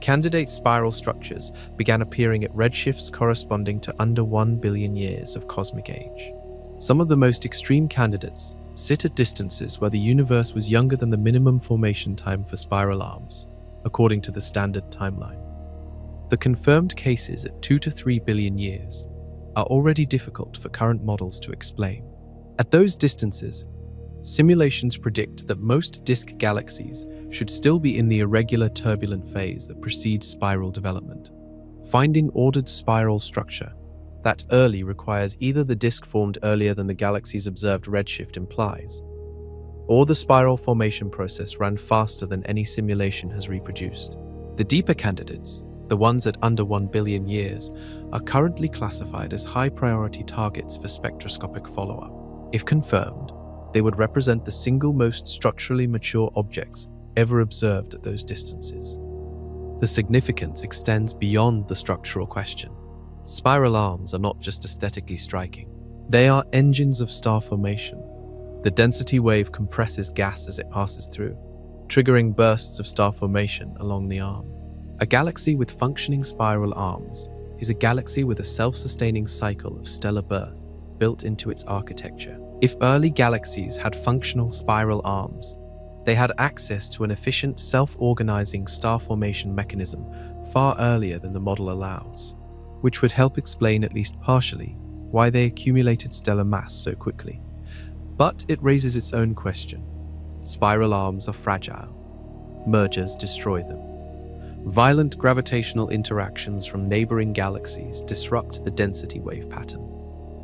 A: Candidate spiral structures began appearing at redshifts corresponding to under 1 billion years of cosmic age. Some of the most extreme candidates sit at distances where the universe was younger than the minimum formation time for spiral arms, according to the standard timeline. The confirmed cases at 2 to 3 billion years are already difficult for current models to explain. At those distances, simulations predict that most disk galaxies should still be in the irregular turbulent phase that precedes spiral development. Finding ordered spiral structure that early requires either the disk formed earlier than the galaxy's observed redshift implies, or the spiral formation process ran faster than any simulation has reproduced. The deeper candidates, the ones at under 1 billion years, are currently classified as high-priority targets for spectroscopic follow-up. If confirmed, they would represent the single most structurally mature objects ever observed at those distances. The significance extends beyond the structural question. Spiral arms are not just aesthetically striking. They are engines of star formation. The density wave compresses gas as it passes through, triggering bursts of star formation along the arm. A galaxy with functioning spiral arms is a galaxy with a self-sustaining cycle of stellar birth built into its architecture. If early galaxies had functional spiral arms, they had access to an efficient self-organizing star formation mechanism far earlier than the model allows, which would help explain at least partially why they accumulated stellar mass so quickly. But it raises its own question. Spiral arms are fragile. Mergers destroy them. Violent gravitational interactions from neighboring galaxies disrupt the density wave pattern.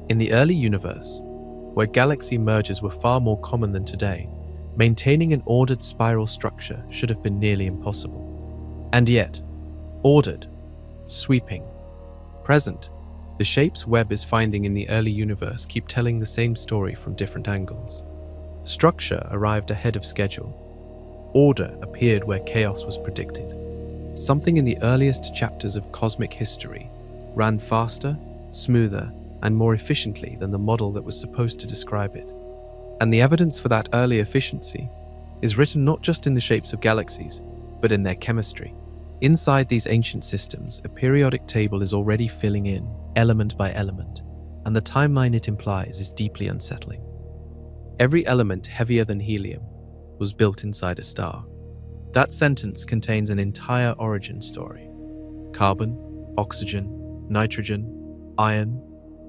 A: In the early universe, where galaxy mergers were far more common than today, maintaining an ordered spiral structure should have been nearly impossible. And yet, ordered, sweeping, present, the shapes Webb is finding in the early universe keep telling the same story from different angles. Structure arrived ahead of schedule. Order appeared where chaos was predicted. Something in the earliest chapters of cosmic history ran faster, smoother, and more efficiently than the model that was supposed to describe it. And the evidence for that early efficiency is written not just in the shapes of galaxies, but in their chemistry. Inside these ancient systems, a periodic table is already filling in, element by element, and the timeline it implies is deeply unsettling. Every element heavier than helium was built inside a star. That sentence contains an entire origin story. Carbon, oxygen, nitrogen, iron,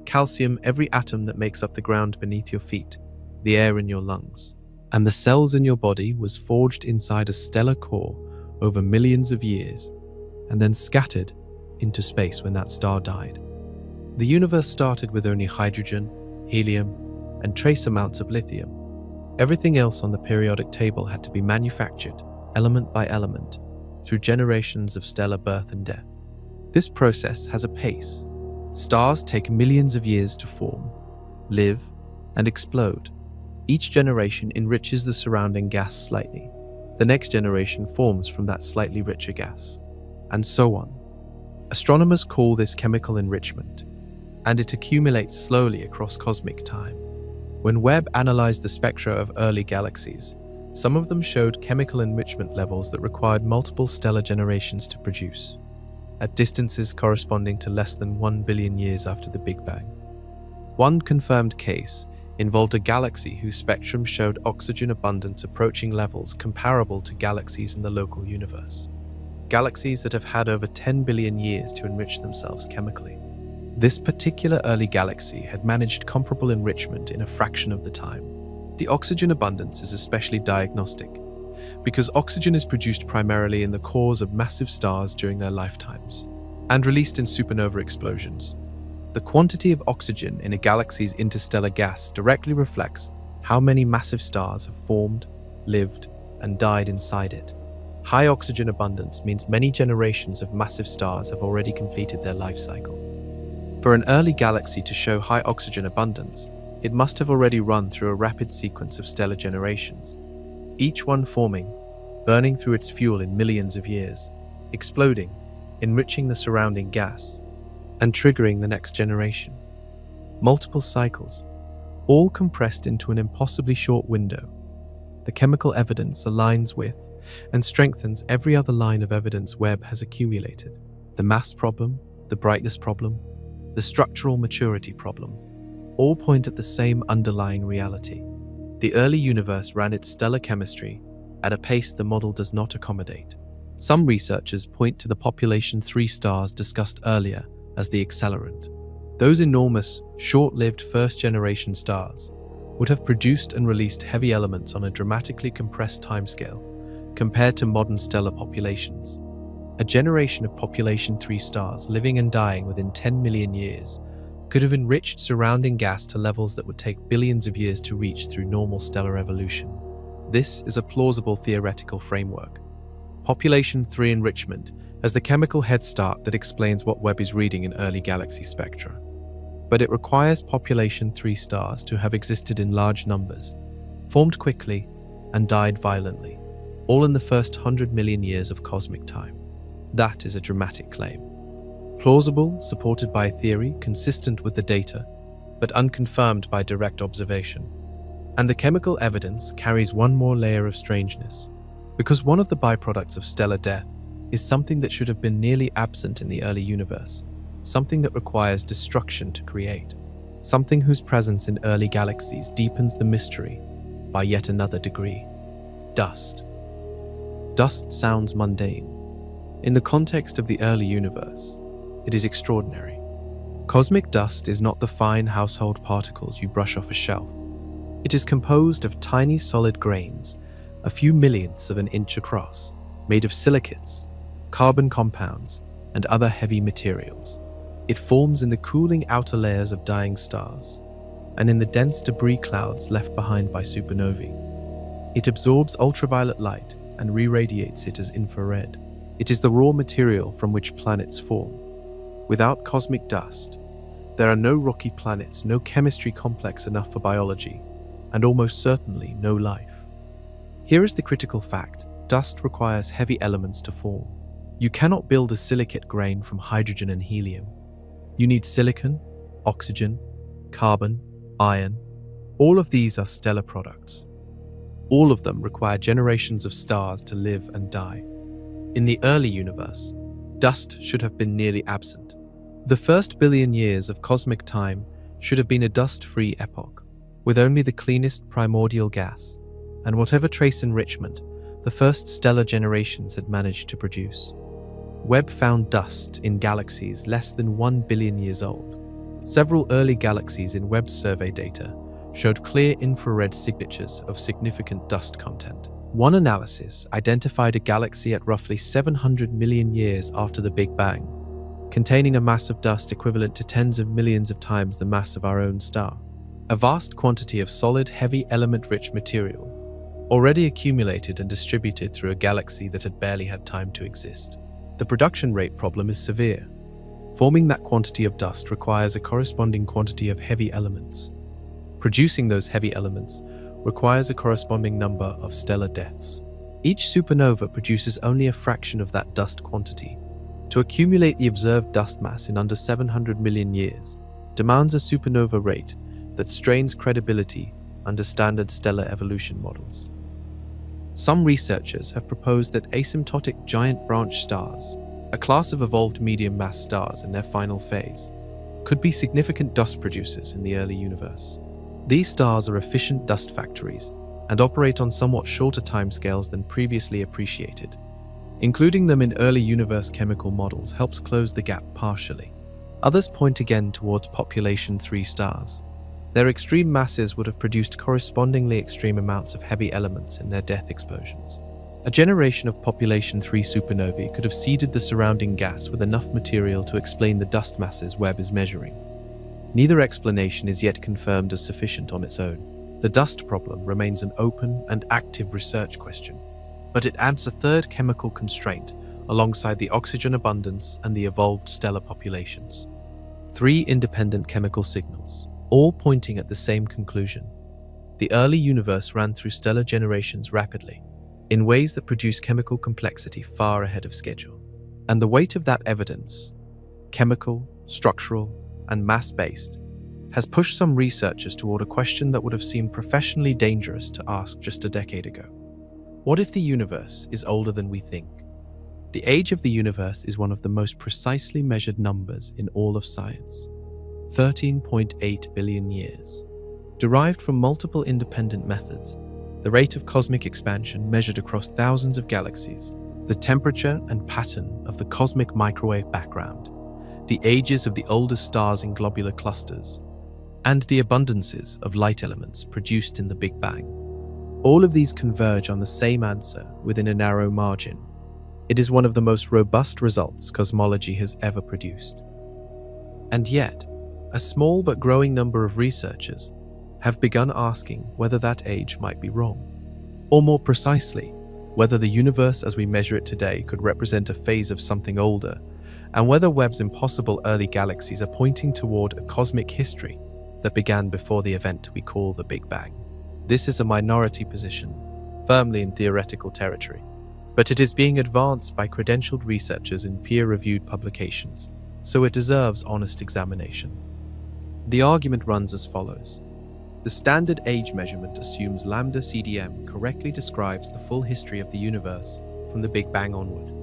A: calcium, every atom that makes up the ground beneath your feet, the air in your lungs, and the cells in your body was forged inside a stellar core over millions of years, and then scattered into space when that star died. The universe started with only hydrogen, helium, and trace amounts of lithium. Everything else on the periodic table had to be manufactured, element by element, through generations of stellar birth and death. This process has a pace. Stars take millions of years to form, live, and explode. Each generation enriches the surrounding gas slightly. The next generation forms from that slightly richer gas, and so on. Astronomers call this chemical enrichment, and it accumulates slowly across cosmic time. When Webb analyzed the spectra of early galaxies, some of them showed chemical enrichment levels that required multiple stellar generations to produce, at distances corresponding to less than 1 billion years after the Big Bang. One confirmed case involved a galaxy whose spectrum showed oxygen abundance approaching levels comparable to galaxies in the local universe. Galaxies that have had over 10 billion years to enrich themselves chemically. This particular early galaxy had managed comparable enrichment in a fraction of the time. The oxygen abundance is especially diagnostic, because oxygen is produced primarily in the cores of massive stars during their lifetimes, and released in supernova explosions. The quantity of oxygen in a galaxy's interstellar gas directly reflects how many massive stars have formed, lived, and died inside it. High oxygen abundance means many generations of massive stars have already completed their life cycle. For an early galaxy to show high oxygen abundance, it must have already run through a rapid sequence of stellar generations, each one forming, burning through its fuel in millions of years, exploding, enriching the surrounding gas, and triggering the next generation. Multiple cycles, all compressed into an impossibly short window. The chemical evidence aligns with and strengthens every other line of evidence Webb has accumulated. The mass problem, the brightness problem, the structural maturity problem, all point at the same underlying reality. The early universe ran its stellar chemistry at a pace the model does not accommodate. Some researchers point to the population 3 stars discussed earlier as the accelerant. Those enormous, short-lived first-generation stars would have produced and released heavy elements on a dramatically compressed timescale compared to modern stellar populations. A generation of population 3 stars living and dying within 10 million years could have enriched surrounding gas to levels that would take billions of years to reach through normal stellar evolution. This is a plausible theoretical framework. Population 3 enrichment has the chemical head start that explains what Webb is reading in early galaxy spectra. But it requires population 3 stars to have existed in large numbers, formed quickly, and died violently, all in the first 100 million years of cosmic time. That is a dramatic claim. Plausible, supported by theory, consistent with the data, but unconfirmed by direct observation. And the chemical evidence carries one more layer of strangeness, because one of the byproducts of stellar death is something that should have been nearly absent in the early universe, something that requires destruction to create, something whose presence in early galaxies deepens the mystery by yet another degree: dust. Dust sounds mundane. In the context of the early universe, it is extraordinary. Cosmic dust is not the fine household particles you brush off a shelf. It is composed of tiny solid grains, a few millionths of an inch across, made of silicates, carbon compounds, and other heavy materials. It forms in the cooling outer layers of dying stars, and in the dense debris clouds left behind by supernovae. It absorbs ultraviolet light and re-radiates it as infrared. It is the raw material from which planets form. Without cosmic dust, there are no rocky planets, no chemistry complex enough for biology, and almost certainly no life. Here is the critical fact: dust requires heavy elements to form. You cannot build a silicate grain from hydrogen and helium. You need silicon, oxygen, carbon, iron. All of these are stellar products. All of them require generations of stars to live and die. In the early universe, dust should have been nearly absent. The first billion years of cosmic time should have been a dust-free epoch, with only the cleanest primordial gas, and whatever trace enrichment the first stellar generations had managed to produce. Webb found dust in galaxies less than 1 billion years old. Several early galaxies in Webb's survey data showed clear infrared signatures of significant dust content. One analysis identified a galaxy at roughly 700 million years after the Big Bang, containing a mass of dust equivalent to tens of millions of times the mass of our own star. A vast quantity of solid, heavy, element-rich material, already accumulated and distributed through a galaxy that had barely had time to exist. The production rate problem is severe. Forming that quantity of dust requires a corresponding quantity of heavy elements. Producing those heavy elements requires a corresponding number of stellar deaths. Each supernova produces only a fraction of that dust quantity. To accumulate the observed dust mass in under 700 million years demands a supernova rate that strains credibility under standard stellar evolution models. Some researchers have proposed that asymptotic giant branch stars, a class of evolved medium-mass stars in their final phase, could be significant dust producers in the early universe. These stars are efficient dust factories and operate on somewhat shorter timescales than previously appreciated. Including them in early universe chemical models helps close the gap partially. Others point again towards population 3 stars. Their extreme masses would have produced correspondingly extreme amounts of heavy elements in their death explosions. A generation of population 3 supernovae could have seeded the surrounding gas with enough material to explain the dust masses Webb is measuring. Neither explanation is yet confirmed as sufficient on its own. The dust problem remains an open and active research question, but it adds a third chemical constraint alongside the oxygen abundance and the evolved stellar populations. 3 independent chemical signals, all pointing at the same conclusion. The early universe ran through stellar generations rapidly, in ways that produce chemical complexity far ahead of schedule. And the weight of that evidence, chemical, structural, and mass-based, has pushed some researchers toward a question that would have seemed professionally dangerous to ask just a decade ago. What if the universe is older than we think? The age of the universe is one of the most precisely measured numbers in all of science: 13.8 billion years. Derived from multiple independent methods, the rate of cosmic expansion measured across thousands of galaxies, the temperature and pattern of the cosmic microwave background, the ages of the oldest stars in globular clusters, and the abundances of light elements produced in the Big Bang. All of these converge on the same answer within a narrow margin. It is one of the most robust results cosmology has ever produced. And yet, a small but growing number of researchers have begun asking whether that age might be wrong. Or more precisely, whether the universe as we measure it today could represent a phase of something older, and whether Webb's impossible early galaxies are pointing toward a cosmic history that began before the event we call the Big Bang. This is a minority position, firmly in theoretical territory, but it is being advanced by credentialed researchers in peer-reviewed publications, so it deserves honest examination. The argument runs as follows. The standard age measurement assumes lambda CDM correctly describes the full history of the universe from the Big Bang onward.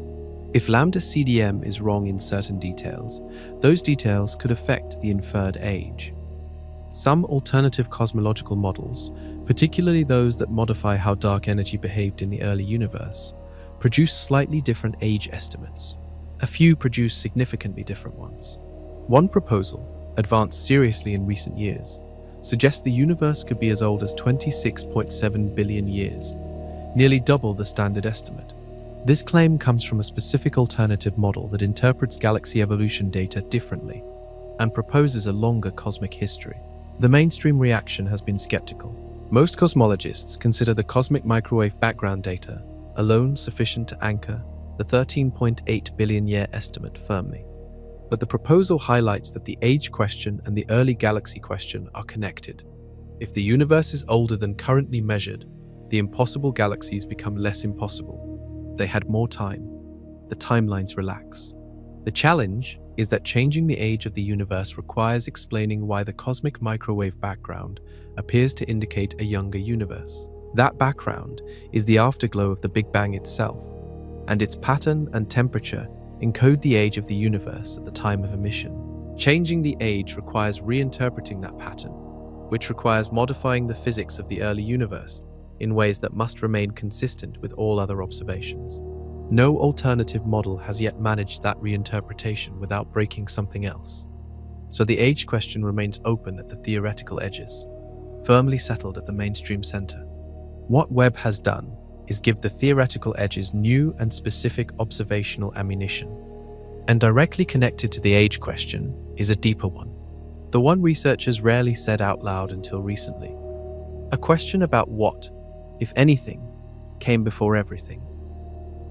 A: If lambda CDM is wrong in certain details, those details could affect the inferred age. Some alternative cosmological models, particularly those that modify how dark energy behaved in the early universe, produce slightly different age estimates. A few produce significantly different ones. One proposal, advanced seriously in recent years, suggests the universe could be as old as 26.7 billion years, nearly double the standard estimate. This claim comes from a specific alternative model that interprets galaxy evolution data differently and proposes a longer cosmic history. The mainstream reaction has been skeptical. Most cosmologists consider the cosmic microwave background data alone sufficient to anchor the 13.8 billion year estimate firmly. But the proposal highlights that the age question and the early galaxy question are connected. If the universe is older than currently measured, the impossible galaxies become less impossible. They had more time. The timelines relax. The challenge is that changing the age of the universe requires explaining why the cosmic microwave background appears to indicate a younger universe. That background is the afterglow of the Big Bang itself, and its pattern and temperature encode the age of the universe at the time of emission. Changing the age requires reinterpreting that pattern, which requires modifying the physics of the early universe in ways that must remain consistent with all other observations. No alternative model has yet managed that reinterpretation without breaking something else. So the age question remains open at the theoretical edges, firmly settled at the mainstream center. What Webb has done is give the theoretical edges new and specific observational ammunition. And directly connected to the age question is a deeper one, the one researchers rarely said out loud until recently. A question about what, if anything, came before everything.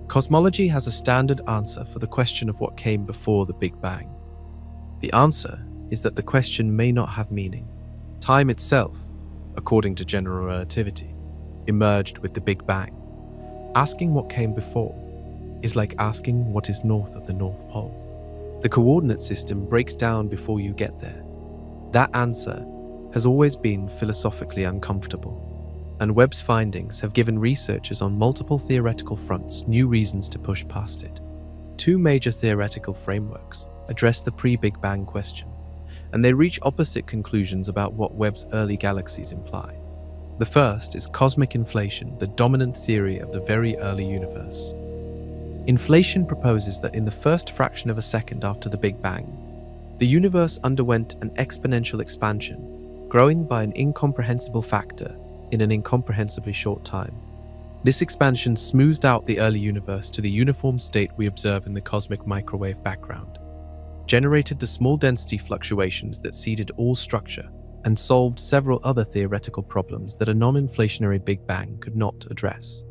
A: Cosmology has a standard answer for the question of what came before the Big Bang. The answer is that the question may not have meaning. Time itself, according to general relativity, emerged with the Big Bang. Asking what came before is like asking what is north of the North Pole. The coordinate system breaks down before you get there. That answer has always been philosophically uncomfortable, and Webb's findings have given researchers on multiple theoretical fronts new reasons to push past it. Two major theoretical frameworks address the pre-Big Bang question, and they reach opposite conclusions about what Webb's early galaxies imply. The first is cosmic inflation, the dominant theory of the very early universe. Inflation proposes that in the first fraction of a second after the Big Bang, the universe underwent an exponential expansion, growing by an incomprehensible factor in an incomprehensibly short time. This expansion smoothed out the early universe to the uniform state we observe in the cosmic microwave background, generated the small density fluctuations that seeded all structure, and solved several other theoretical problems that a non-inflationary Big Bang could not address.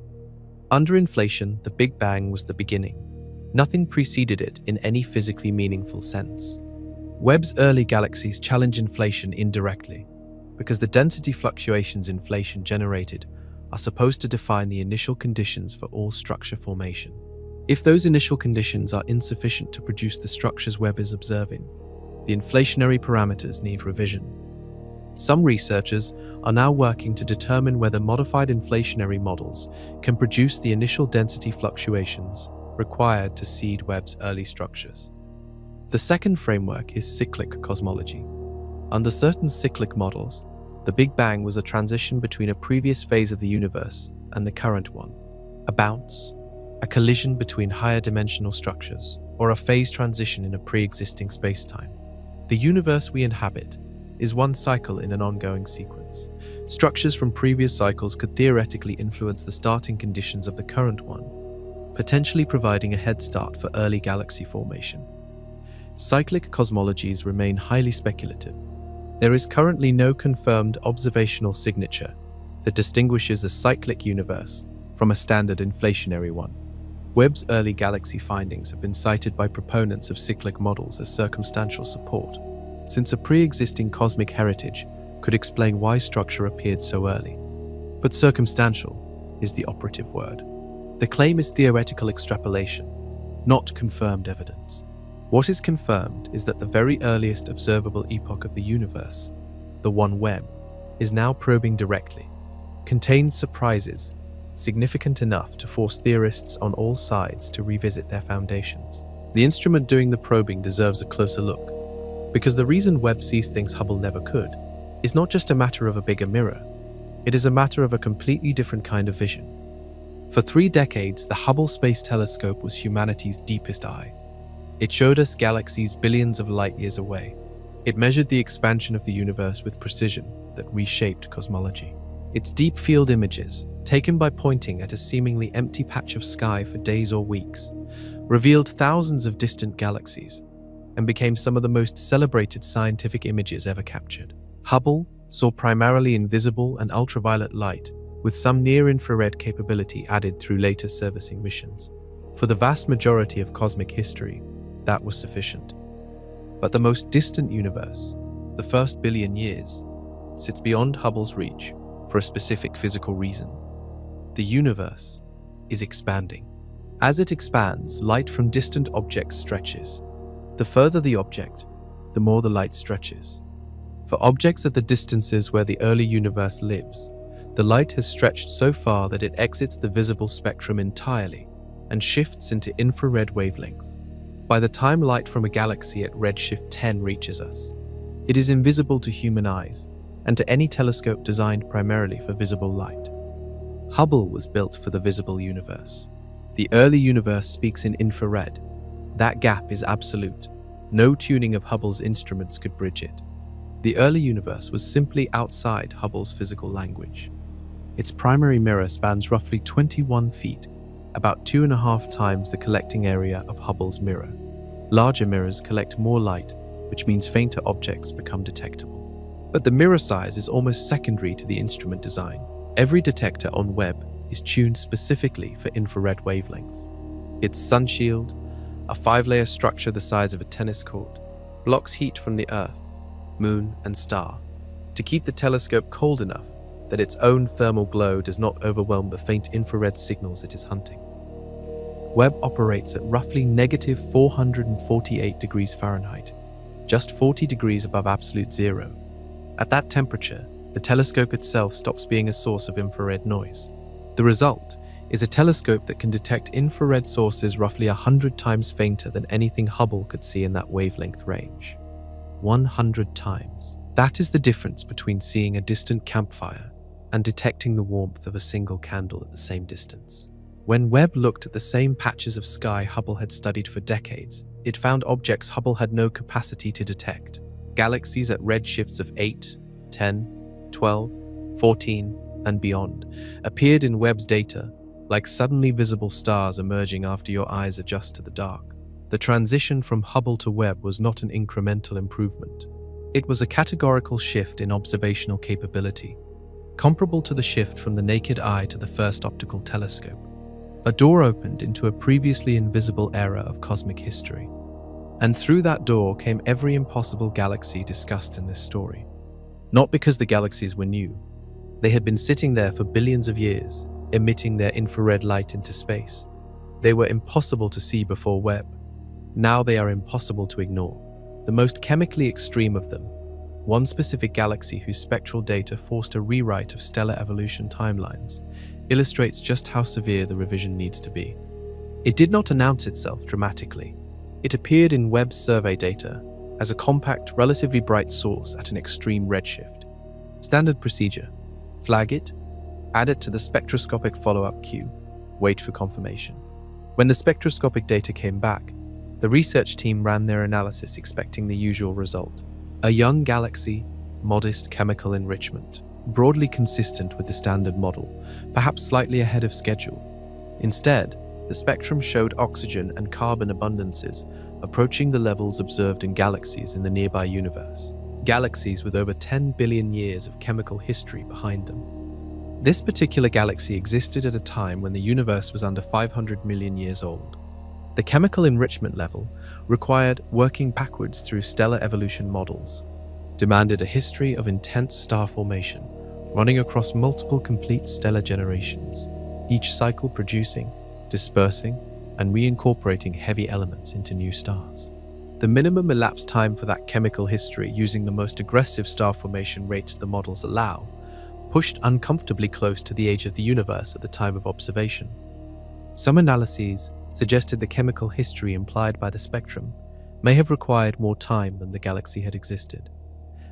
A: Under inflation, the Big Bang was the beginning. Nothing preceded it in any physically meaningful sense. Webb's early galaxies challenge inflation indirectly, because the density fluctuations inflation generated are supposed to define the initial conditions for all structure formation. If those initial conditions are insufficient to produce the structures Webb is observing, the inflationary parameters need revision. Some researchers are now working to determine whether modified inflationary models can produce the initial density fluctuations required to seed Webb's early structures. The second framework is cyclic cosmology. Under certain cyclic models, the Big Bang was a transition between a previous phase of the universe and the current one, a bounce, a collision between higher dimensional structures, or a phase transition in a pre-existing spacetime. The universe we inhabit is one cycle in an ongoing sequence. Structures from previous cycles could theoretically influence the starting conditions of the current one, potentially providing a head start for early galaxy formation. Cyclic cosmologies remain highly speculative. There is currently no confirmed observational signature, that distinguishes a cyclic universe from a standard inflationary one. Webb's early galaxy findings have been cited by proponents of cyclic models as circumstantial support, since a pre-existing cosmic heritage could explain why structure appeared so early. But circumstantial is the operative word. The claim is theoretical extrapolation, not confirmed evidence. What is confirmed is that the very earliest observable epoch of the universe, the one Webb is now probing directly, contains surprises significant enough to force theorists on all sides to revisit their foundations. The instrument doing the probing deserves a closer look, because the reason Webb sees things Hubble never could is not just a matter of a bigger mirror, it is a matter of a completely different kind of vision. For 3 decades, the Hubble Space Telescope was humanity's deepest eye. It showed us galaxies billions of light years away. It measured the expansion of the universe with precision that reshaped cosmology. Its deep field images, taken by pointing at a seemingly empty patch of sky for days or weeks, revealed thousands of distant galaxies and became some of the most celebrated scientific images ever captured. Hubble saw primarily invisible and ultraviolet light, with some near-infrared capability added through later servicing missions. For the vast majority of cosmic history, that was sufficient. But the most distant universe, the first billion years, sits beyond Hubble's reach for a specific physical reason. The universe is expanding. As it expands, light from distant objects stretches. The further the object, the more the light stretches. For objects at the distances where the early universe lives, the light has stretched so far that it exits the visible spectrum entirely and shifts into infrared wavelengths. By the time light from a galaxy at redshift 10 reaches us, it is invisible to human eyes and to any telescope designed primarily for visible light. Hubble was built for the visible universe. The early universe speaks in infrared. That gap is absolute. No tuning of Hubble's instruments could bridge it. The early universe was simply outside Hubble's physical language. Its primary mirror spans roughly 21 feet, about 2.5 times the collecting area of Hubble's mirror. Larger mirrors collect more light, which means fainter objects become detectable. But the mirror size is almost secondary to the instrument design. Every detector on Webb is tuned specifically for infrared wavelengths. Its sunshield, a 5-layer structure the size of a tennis court, blocks heat from the Earth, Moon, and star to keep the telescope cold enough that its own thermal glow does not overwhelm the faint infrared signals it is hunting. Webb operates at roughly negative 448 degrees Fahrenheit, just 40 degrees above absolute zero. At that temperature, the telescope itself stops being a source of infrared noise. The result is a telescope that can detect infrared sources roughly 100 times fainter than anything Hubble could see in that wavelength range. 100 times. That is the difference between seeing a distant campfire and detecting the warmth of a single candle at the same distance. When Webb looked at the same patches of sky Hubble had studied for decades, it found objects Hubble had no capacity to detect. Galaxies at redshifts of 8, 10, 12, 14, and beyond appeared in Webb's data like suddenly visible stars emerging after your eyes adjust to the dark. The transition from Hubble to Webb was not an incremental improvement. It was a categorical shift in observational capability, comparable to the shift from the naked eye to the first optical telescope. A door opened into a previously invisible era of cosmic history. And through that door came every impossible galaxy discussed in this story. Not because the galaxies were new. They had been sitting there for billions of years, emitting their infrared light into space. They were impossible to see before Webb. Now they are impossible to ignore. The most chemically extreme of them, one specific galaxy whose spectral data forced a rewrite of stellar evolution timelines, illustrates just how severe the revision needs to be. It did not announce itself dramatically. It appeared in Webb's survey data as a compact, relatively bright source at an extreme redshift. Standard procedure: flag it, add it to the spectroscopic follow-up queue, wait for confirmation. When the spectroscopic data came back, the research team ran their analysis expecting the usual result: a young galaxy, modest chemical enrichment, broadly consistent with the standard model, perhaps slightly ahead of schedule. Instead, the spectrum showed oxygen and carbon abundances approaching the levels observed in galaxies in the nearby universe, galaxies with over 10 billion years of chemical history behind them. This particular galaxy existed at a time when the universe was under 500 million years old. The chemical enrichment level required working backwards through stellar evolution models, demanded a history of intense star formation, running across multiple complete stellar generations, each cycle producing, dispersing, and reincorporating heavy elements into new stars. The minimum elapsed time for that chemical history, using the most aggressive star formation rates the models allow, pushed uncomfortably close to the age of the universe at the time of observation. Some analyses suggested the chemical history implied by the spectrum may have required more time than the galaxy had existed.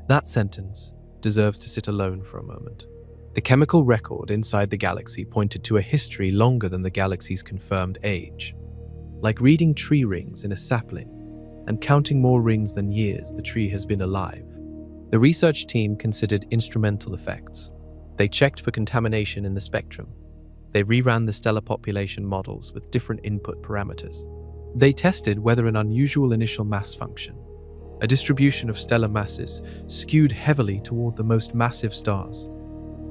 A: That sentence deserves to sit alone for a moment. The chemical record inside the galaxy pointed to a history longer than the galaxy's confirmed age. Like reading tree rings in a sapling and counting more rings than years the tree has been alive. The research team considered instrumental effects. They checked for contamination in the spectrum. They reran the stellar population models with different input parameters. They tested whether an unusual initial mass function, a distribution of stellar masses skewed heavily toward the most massive stars,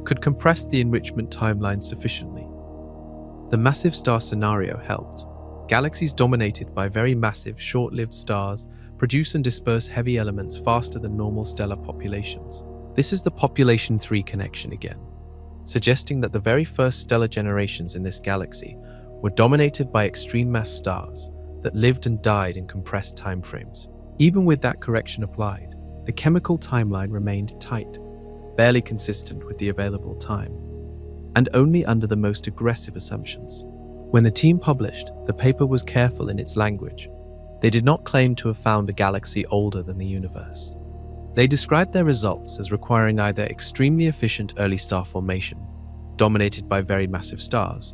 A: could compress the enrichment timeline sufficiently. The massive star scenario helped. Galaxies dominated by very massive, short-lived stars produce and disperse heavy elements faster than normal stellar populations. This is the population 3 connection again, suggesting that the very first stellar generations in this galaxy were dominated by extreme mass stars that lived and died in compressed timeframes. Even with that correction applied, the chemical timeline remained tight, barely consistent with the available time, and only under the most aggressive assumptions. When the team published, the paper was careful in its language. They did not claim to have found a galaxy older than the universe. They described their results as requiring either extremely efficient early star formation, dominated by very massive stars,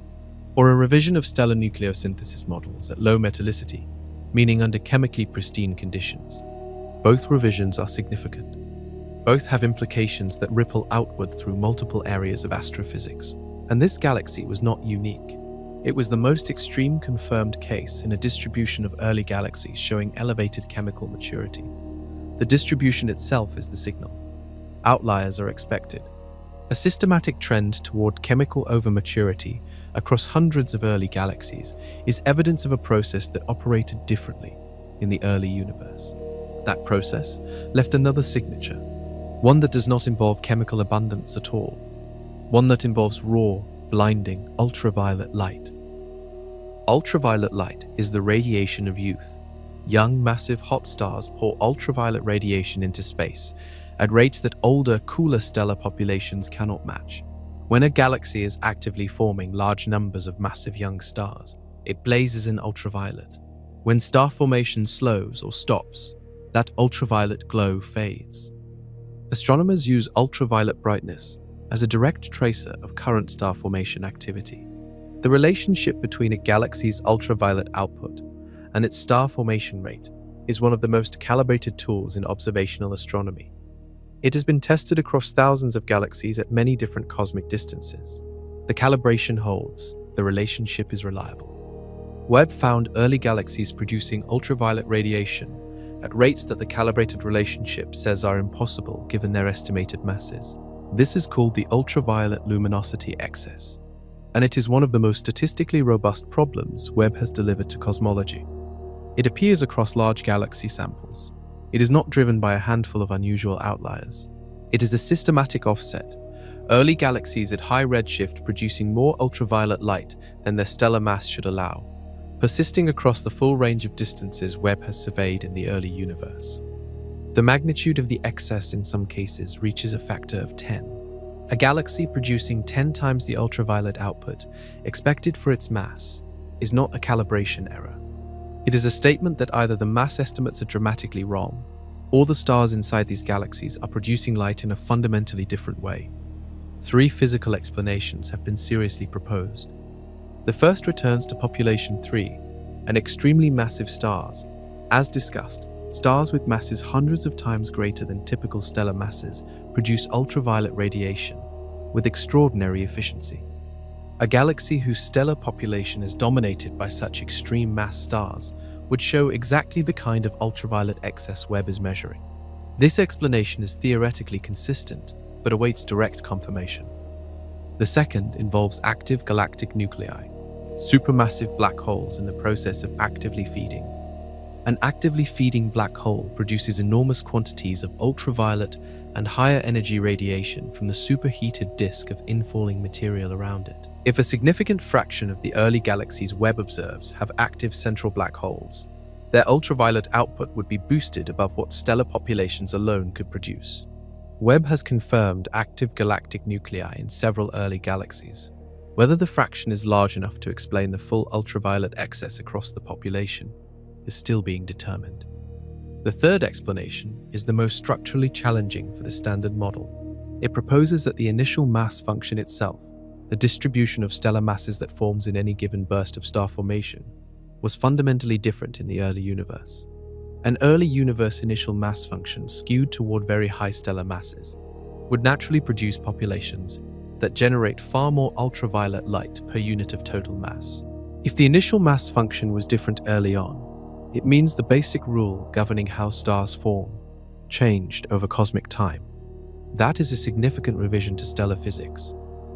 A: or a revision of stellar nucleosynthesis models at low metallicity, meaning under chemically pristine conditions. Both revisions are significant. Both have implications that ripple outward through multiple areas of astrophysics. And this galaxy was not unique. It was the most extreme confirmed case in a distribution of early galaxies showing elevated chemical maturity. The distribution itself is the signal. Outliers are expected. A systematic trend toward chemical overmaturity across hundreds of early galaxies is evidence of a process that operated differently in the early universe. That process left another signature, one that does not involve chemical abundance at all, one that involves raw, blinding, ultraviolet light. Ultraviolet light is the radiation of youth. Young, massive hot stars pour ultraviolet radiation into space at rates that older, cooler stellar populations cannot match. When a galaxy is actively forming large numbers of massive young stars, it blazes in ultraviolet. When star formation slows or stops, that ultraviolet glow fades. Astronomers use ultraviolet brightness as a direct tracer of current star formation activity. The relationship between a galaxy's ultraviolet output and its star formation rate is one of the most calibrated tools in observational astronomy. It has been tested across thousands of galaxies at many different cosmic distances. The calibration holds, the relationship is reliable. Webb found early galaxies producing ultraviolet radiation at rates that the calibrated relationship says are impossible given their estimated masses. This is called the ultraviolet luminosity excess, and it is one of the most statistically robust problems Webb has delivered to cosmology. It appears across large galaxy samples. It is not driven by a handful of unusual outliers. It is a systematic offset. Early galaxies at high redshift producing more ultraviolet light than their stellar mass should allow, persisting across the full range of distances Webb has surveyed in the early universe. The magnitude of the excess in some cases reaches a factor of 10. A galaxy producing 10 times the ultraviolet output expected for its mass is not a calibration error. It is a statement that either the mass estimates are dramatically wrong, or the stars inside these galaxies are producing light in a fundamentally different way. 3 physical explanations have been seriously proposed. The first returns to population 3, and extremely massive stars. As discussed, stars with masses hundreds of times greater than typical stellar masses produce ultraviolet radiation with extraordinary efficiency. A galaxy whose stellar population is dominated by such extreme mass stars would show exactly the kind of ultraviolet excess Webb is measuring. This explanation is theoretically consistent, but awaits direct confirmation. The second involves active galactic nuclei, supermassive black holes in the process of actively feeding. An actively feeding black hole produces enormous quantities of ultraviolet and higher energy radiation from the superheated disk of infalling material around it. If a significant fraction of the early galaxies Webb observes have active central black holes, their ultraviolet output would be boosted above what stellar populations alone could produce. Webb has confirmed active galactic nuclei in several early galaxies. Whether the fraction is large enough to explain the full ultraviolet excess across the population is still being determined. The third explanation is the most structurally challenging for the Standard Model. It proposes that the initial mass function itself, the distribution of stellar masses that forms in any given burst of star formation, was fundamentally different in the early universe. An early universe initial mass function skewed toward very high stellar masses would naturally produce populations that generate far more ultraviolet light per unit of total mass. If the initial mass function was different early on, it means the basic rule governing how stars form changed over cosmic time. That is a significant revision to stellar physics,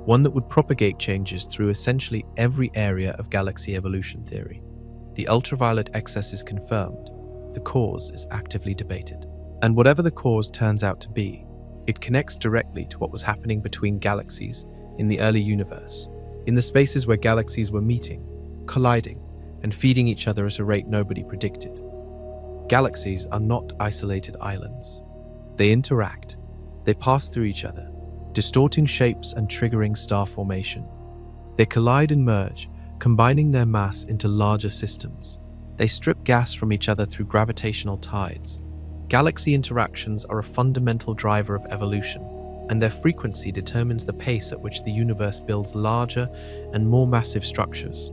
A: one that would propagate changes through essentially every area of galaxy evolution theory. The ultraviolet excess is confirmed, the cause is actively debated. And whatever the cause turns out to be, it connects directly to what was happening between galaxies in the early universe, in the spaces where galaxies were meeting, colliding, and feeding each other at a rate nobody predicted. Galaxies are not isolated islands. They interact, they pass through each other, distorting shapes and triggering star formation. They collide and merge, combining their mass into larger systems. They strip gas from each other through gravitational tides. Galaxy interactions are a fundamental driver of evolution, and their frequency determines the pace at which the universe builds larger and more massive structures.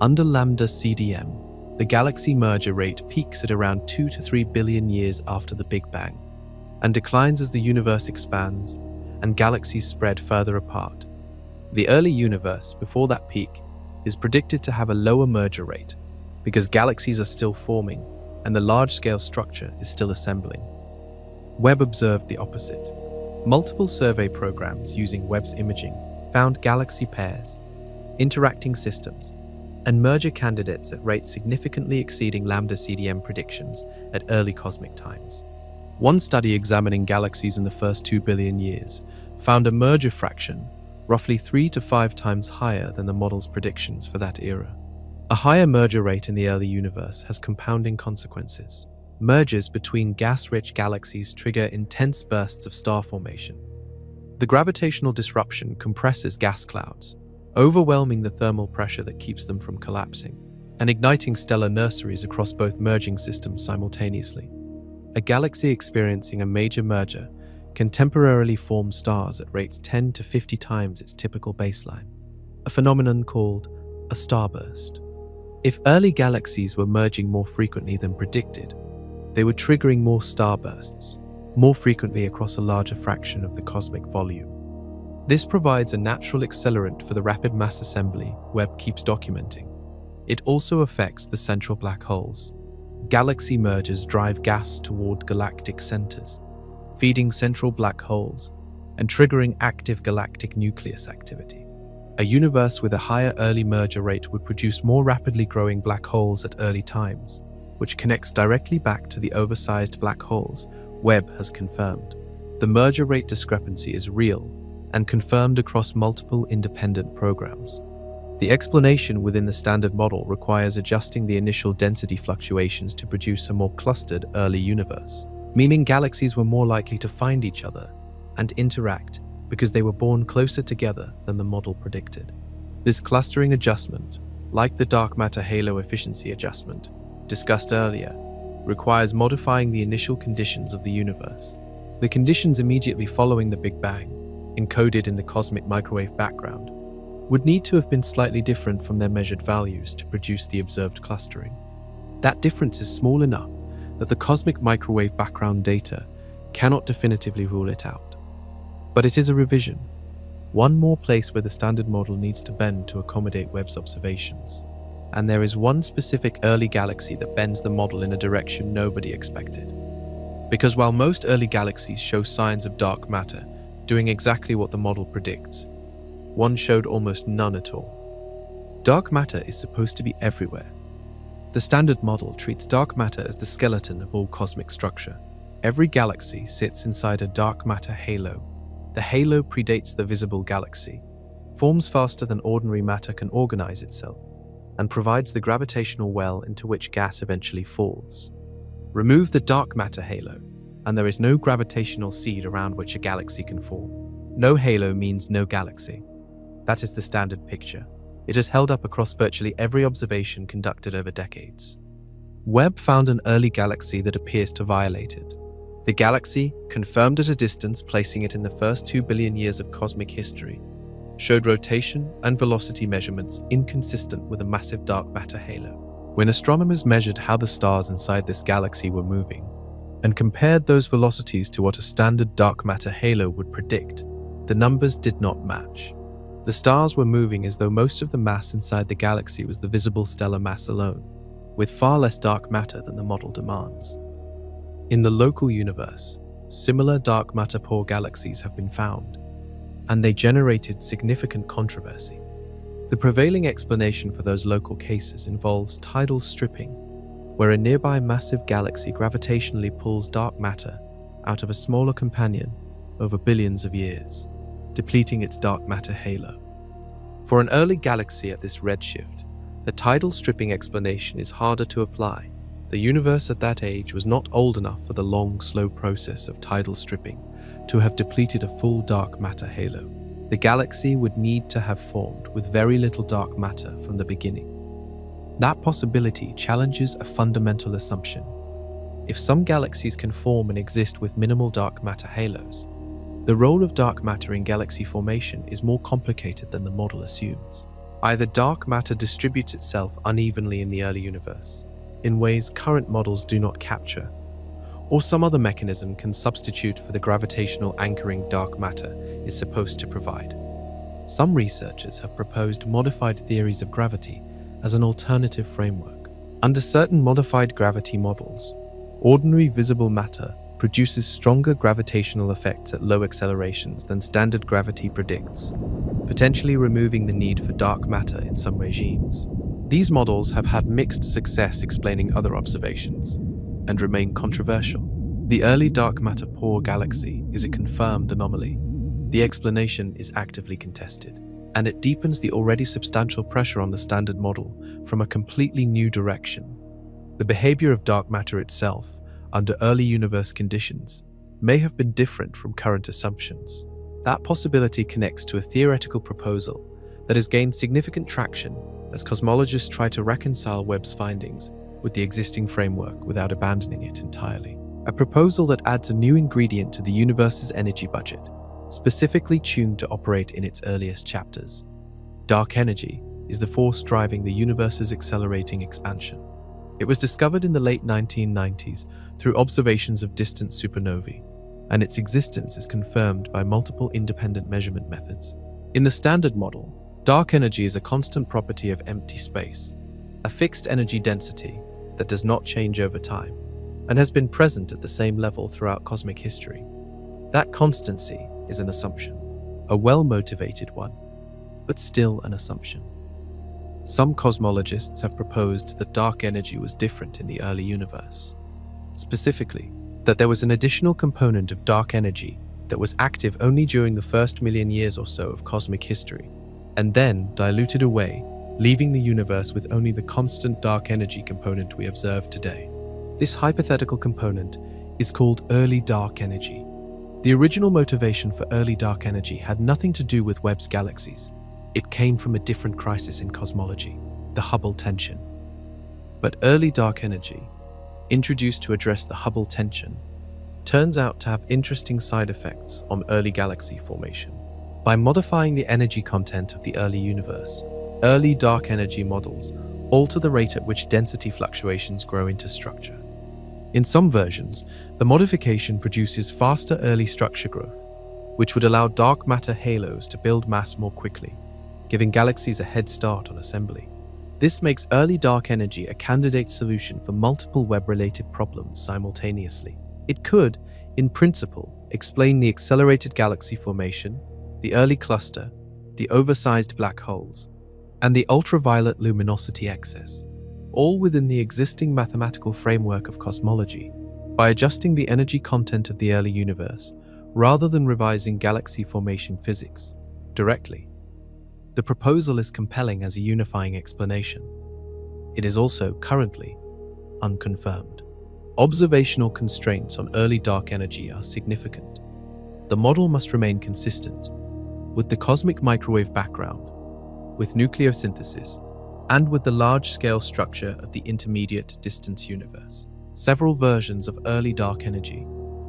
A: Under lambda CDM, the galaxy merger rate peaks at around 2 to 3 billion years after the Big Bang, and declines as the universe expands and galaxies spread further apart. The early universe, before that peak, is predicted to have a lower merger rate because galaxies are still forming and the large-scale structure is still assembling. Webb observed the opposite. Multiple survey programs using Webb's imaging found galaxy pairs, interacting systems, and merger candidates at rates significantly exceeding lambda CDM predictions at early cosmic times. One study examining galaxies in the first 2 billion years found a merger fraction roughly 3 to 5 times higher than the model's predictions for that era. A higher merger rate in the early universe has compounding consequences. Mergers between gas-rich galaxies trigger intense bursts of star formation. The gravitational disruption compresses gas clouds, overwhelming the thermal pressure that keeps them from collapsing, and igniting stellar nurseries across both merging systems simultaneously. A galaxy experiencing a major merger can temporarily form stars at rates 10 to 50 times its typical baseline, a phenomenon called a starburst. If early galaxies were merging more frequently than predicted, they were triggering more starbursts, more frequently across a larger fraction of the cosmic volume. This provides a natural accelerant for the rapid mass assembly Webb keeps documenting. It also affects the central black holes. Galaxy mergers drive gas toward galactic centers, feeding central black holes and triggering active galactic nucleus activity. A universe with a higher early merger rate would produce more rapidly growing black holes at early times, which connects directly back to the oversized black holes Webb has confirmed. The merger rate discrepancy is real and confirmed across multiple independent programs. The explanation within the Standard Model requires adjusting the initial density fluctuations to produce a more clustered early universe, meaning galaxies were more likely to find each other and interact because they were born closer together than the model predicted. This clustering adjustment, like the dark matter halo efficiency adjustment discussed earlier, requires modifying the initial conditions of the universe. The conditions immediately following the Big Bang, encoded in the cosmic microwave background, would need to have been slightly different from their measured values to produce the observed clustering. That difference is small enough that the cosmic microwave background data cannot definitively rule it out. But it is a revision, one more place where the Standard Model needs to bend to accommodate Webb's observations. And there is one specific early galaxy that bends the model in a direction nobody expected. Because while most early galaxies show signs of dark matter doing exactly what the model predicts, one showed almost none at all. Dark matter is supposed to be everywhere. The Standard Model treats dark matter as the skeleton of all cosmic structure. Every galaxy sits inside a dark matter halo. The halo predates the visible galaxy, forms faster than ordinary matter can organize itself, and provides the gravitational well into which gas eventually falls. Remove the dark matter halo, and there is no gravitational seed around which a galaxy can form. No halo means no galaxy. That is the standard picture. It is held up across virtually every observation conducted over decades. Webb found an early galaxy that appears to violate it. The galaxy, confirmed at a distance placing it in the first 2 billion years of cosmic history, showed rotation and velocity measurements inconsistent with a massive dark matter halo. When astronomers measured how the stars inside this galaxy were moving, and compared those velocities to what a standard dark matter halo would predict, the numbers did not match. The stars were moving as though most of the mass inside the galaxy was the visible stellar mass alone, with far less dark matter than the model demands. In the local universe, similar dark matter-poor galaxies have been found, and they generated significant controversy. The prevailing explanation for those local cases involves tidal stripping, where a nearby massive galaxy gravitationally pulls dark matter out of a smaller companion over billions of years, depleting its dark matter halo. For an early galaxy at this redshift, the tidal stripping explanation is harder to apply. The universe at that age was not old enough for the long, slow process of tidal stripping to have depleted a full dark matter halo. The galaxy would need to have formed with very little dark matter from the beginning. That possibility challenges a fundamental assumption. If some galaxies can form and exist with minimal dark matter halos, the role of dark matter in galaxy formation is more complicated than the model assumes. Either dark matter distributes itself unevenly in the early universe, in ways current models do not capture, or some other mechanism can substitute for the gravitational anchoring dark matter is supposed to provide. Some researchers have proposed modified theories of gravity as an alternative framework. Under certain modified gravity models, ordinary visible matter produces stronger gravitational effects at low accelerations than standard gravity predicts, potentially removing the need for dark matter in some regimes. These models have had mixed success explaining other observations, and remain controversial. The early dark matter poor galaxy is a confirmed anomaly. The explanation is actively contested, and it deepens the already substantial pressure on the standard model from a completely new direction. The behavior of dark matter itself, under early universe conditions, may have been different from current assumptions. That possibility connects to a theoretical proposal that has gained significant traction as cosmologists try to reconcile Webb's findings with the existing framework without abandoning it entirely. A proposal that adds a new ingredient to the universe's energy budget, specifically tuned to operate in its earliest chapters. Dark energy is the force driving the universe's accelerating expansion. It was discovered in the late 1990s through observations of distant supernovae, and its existence is confirmed by multiple independent measurement methods. In the Standard Model, dark energy is a constant property of empty space, a fixed energy density that does not change over time, and has been present at the same level throughout cosmic history. That constancy is an assumption, a well-motivated one, but still an assumption. Some cosmologists have proposed that dark energy was different in the early universe. Specifically, that there was an additional component of dark energy that was active only during the first million years or so of cosmic history, and then diluted away, leaving the universe with only the constant dark energy component we observe today. This hypothetical component is called early dark energy. The original motivation for early dark energy had nothing to do with Webb's galaxies. It came from a different crisis in cosmology, the Hubble tension. But early dark energy, introduced to address the Hubble tension, turns out to have interesting side effects on early galaxy formation. By modifying the energy content of the early universe, early dark energy models alter the rate at which density fluctuations grow into structure. In some versions, the modification produces faster early structure growth, which would allow dark matter halos to build mass more quickly, giving galaxies a head start on assembly. This makes early dark energy a candidate solution for multiple Webb-related problems simultaneously. It could, in principle, explain the accelerated galaxy formation, the early cluster, the oversized black holes, and the ultraviolet luminosity excess, all within the existing mathematical framework of cosmology. By adjusting the energy content of the early universe, rather than revising galaxy formation physics directly, the proposal is compelling as a unifying explanation. It is also currently unconfirmed. Observational constraints on early dark energy are significant. The model must remain consistent with the cosmic microwave background, with nucleosynthesis, and with the large-scale structure of the intermediate distance universe. Several versions of early dark energy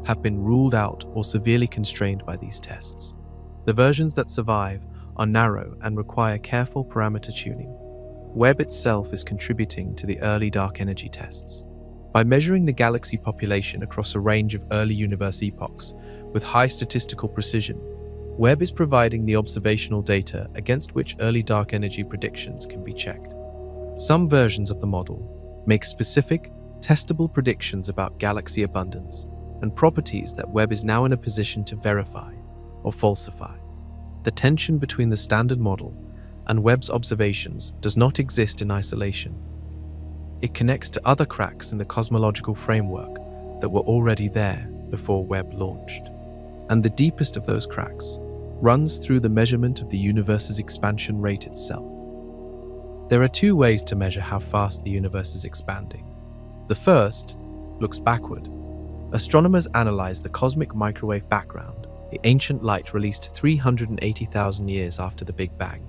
A: have been ruled out or severely constrained by these tests. The versions that survive are narrow and require careful parameter tuning. Webb itself is contributing to the early dark energy tests. By measuring the galaxy population across a range of early universe epochs with high statistical precision, Webb is providing the observational data against which early dark energy predictions can be checked. Some versions of the model make specific, testable predictions about galaxy abundance and properties that Webb is now in a position to verify or falsify. The tension between the standard model and Webb's observations does not exist in isolation. It connects to other cracks in the cosmological framework that were already there before Webb launched. And the deepest of those cracks runs through the measurement of the universe's expansion rate itself. There are two ways to measure how fast the universe is expanding. The first looks backward. Astronomers analyze the cosmic microwave background, the ancient light released 380,000 years after the Big Bang,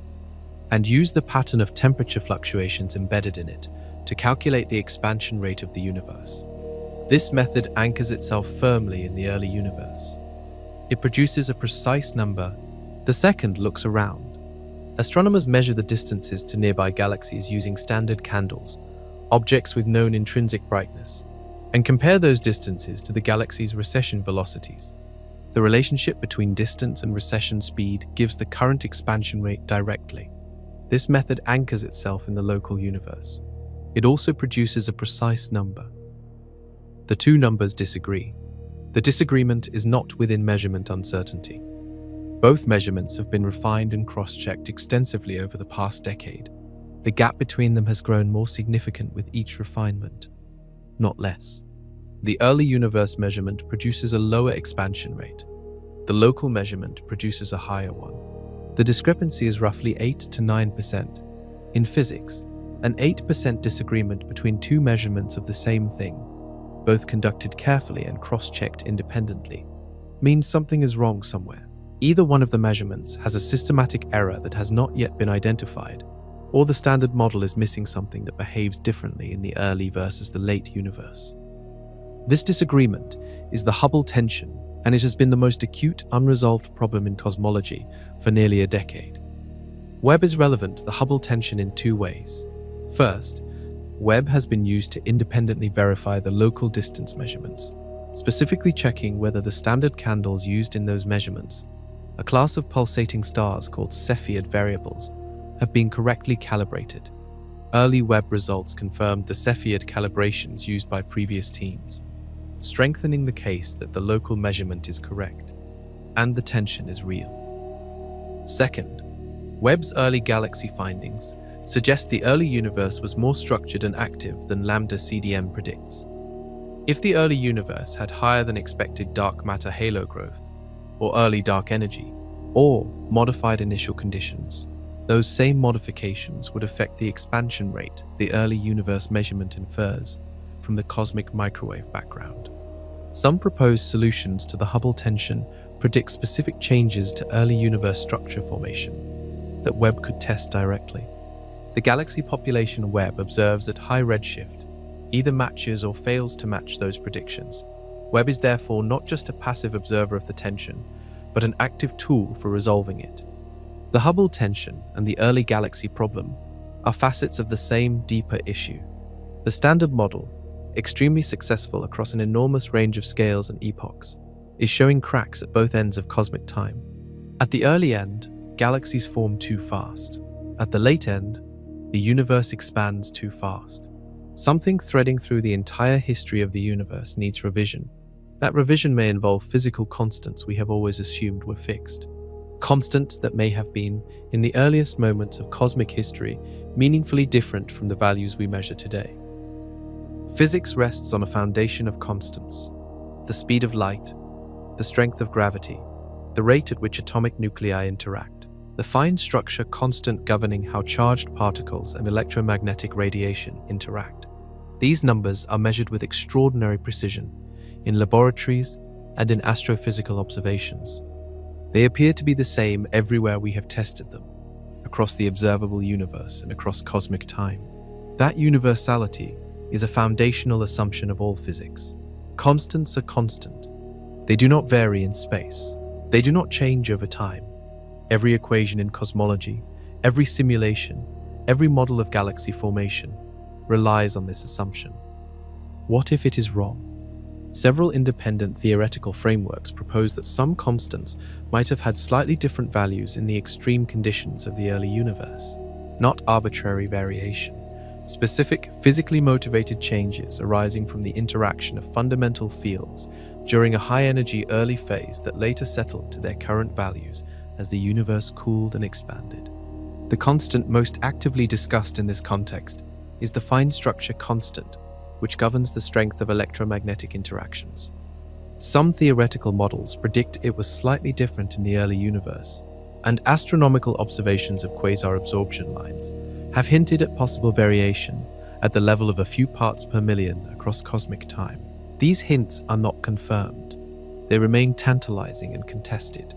A: and use the pattern of temperature fluctuations embedded in it to calculate the expansion rate of the universe. This method anchors itself firmly in the early universe. It produces a precise number. The second looks around. Astronomers measure the distances to nearby galaxies using standard candles, objects with known intrinsic brightness, and compare those distances to the galaxy's recession velocities. The relationship between distance and recession speed gives the current expansion rate directly. This method anchors itself in the local universe. It also produces a precise number. The two numbers disagree. The disagreement is not within measurement uncertainty. Both measurements have been refined and cross-checked extensively over the past decade. The gap between them has grown more significant with each refinement, not less. The early universe measurement produces a lower expansion rate. The local measurement produces a higher one. The discrepancy is roughly 8 to 9%. In physics, an 8% disagreement between two measurements of the same thing, both conducted carefully and cross-checked independently, means something is wrong somewhere. Either one of the measurements has a systematic error that has not yet been identified, or the standard model is missing something that behaves differently in the early versus the late universe. This disagreement is the Hubble tension, and it has been the most acute, unresolved problem in cosmology for nearly a decade. Webb is relevant to the Hubble tension in two ways. First, Webb has been used to independently verify the local distance measurements, specifically checking whether the standard candles used in those measurements, a class of pulsating stars called Cepheid variables, have been correctly calibrated. Early Webb results confirmed the Cepheid calibrations used by previous teams, strengthening the case that the local measurement is correct, and the tension is real. Second, Webb's early galaxy findings suggest the early universe was more structured and active than Lambda CDM predicts. If the early universe had higher than expected dark matter halo growth, or early dark energy, or modified initial conditions, those same modifications would affect the expansion rate the early universe measurement infers from the cosmic microwave background. Some proposed solutions to the Hubble tension predict specific changes to early universe structure formation that Webb could test directly. The galaxy population Webb observes at high redshift either matches or fails to match those predictions. Webb is therefore not just a passive observer of the tension, but an active tool for resolving it. The Hubble tension and the early galaxy problem are facets of the same deeper issue. The standard model, extremely successful across an enormous range of scales and epochs, is showing cracks at both ends of cosmic time. At the early end, galaxies form too fast. At the late end, the universe expands too fast. Something threading through the entire history of the universe needs revision. That revision may involve physical constants we have always assumed were fixed. constants that may have been, in the earliest moments of cosmic history, meaningfully different from the values we measure today. Physics rests on a foundation of constants: the speed of light, the strength of gravity, the rate at which atomic nuclei interact, the fine structure constant governing how charged particles and electromagnetic radiation interact. These numbers are measured with extraordinary precision in laboratories and in astrophysical observations. They appear to be the same everywhere we have tested them, across the observable universe and across cosmic time. That universality is a foundational assumption of all physics. Constants are constant. They do not vary in space. They do not change over time. Every equation in cosmology, every simulation, every model of galaxy formation relies on this assumption. What if it is wrong? Several independent theoretical frameworks propose that some constants might have had slightly different values in the extreme conditions of the early universe, not arbitrary variation. Specific, physically motivated changes arising from the interaction of fundamental fields during a high-energy early phase that later settled to their current values as the universe cooled and expanded. The constant most actively discussed in this context is the fine structure constant, which governs the strength of electromagnetic interactions. Some theoretical models predict it was slightly different in the early universe, and astronomical observations of quasar absorption lines have hinted at possible variation at the level of a few parts per million across cosmic time. These hints are not confirmed. They remain tantalizing and contested.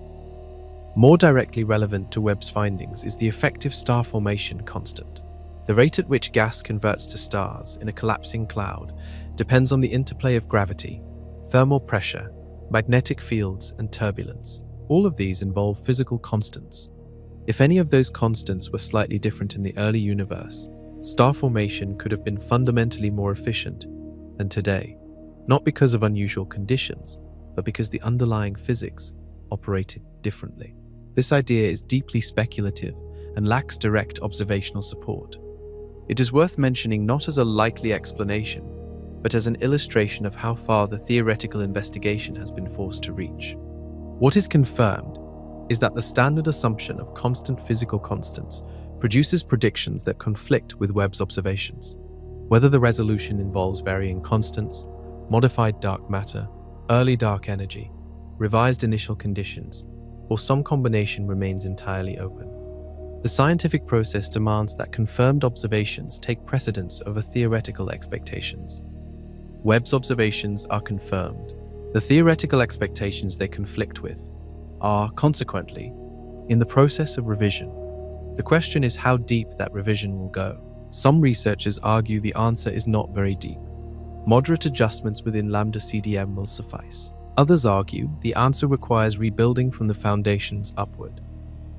A: More directly relevant to Webb's findings is the effective star formation constant. The rate at which gas converts to stars in a collapsing cloud depends on the interplay of gravity, thermal pressure, magnetic fields, and turbulence. All of these involve physical constants. If any of those constants were slightly different in the early universe, star formation could have been fundamentally more efficient than today, not because of unusual conditions, but because the underlying physics operated differently. This idea is deeply speculative and lacks direct observational support. It is worth mentioning not as a likely explanation, but as an illustration of how far the theoretical investigation has been forced to reach. What is confirmed is that the standard assumption of constant physical constants produces predictions that conflict with Webb's observations. Whether the resolution involves varying constants, modified dark matter, early dark energy, revised initial conditions, or some combination remains entirely open. The scientific process demands that confirmed observations take precedence over theoretical expectations. Webb's observations are confirmed. The theoretical expectations they conflict with are, consequently, in the process of revision. The question is how deep that revision will go. Some researchers argue the answer is not very deep. Moderate adjustments within lambda CDM will suffice. Others argue the answer requires rebuilding from the foundations upward.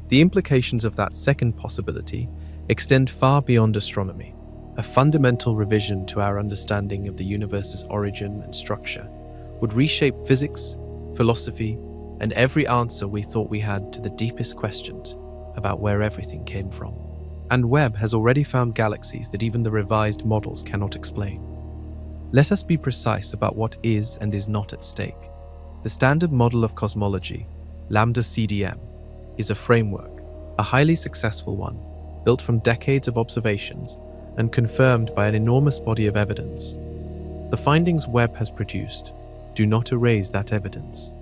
A: The implications of that second possibility extend far beyond astronomy. A fundamental revision to our understanding of the universe's origin and structure would reshape physics, philosophy, and every answer we thought we had to the deepest questions about where everything came from. And Webb has already found galaxies that even the revised models cannot explain. Let us be precise about what is and is not at stake. The standard model of cosmology, lambda CDM, is a framework, a highly successful one, built from decades of observations and confirmed by an enormous body of evidence. The findings Webb has produced do not erase that evidence.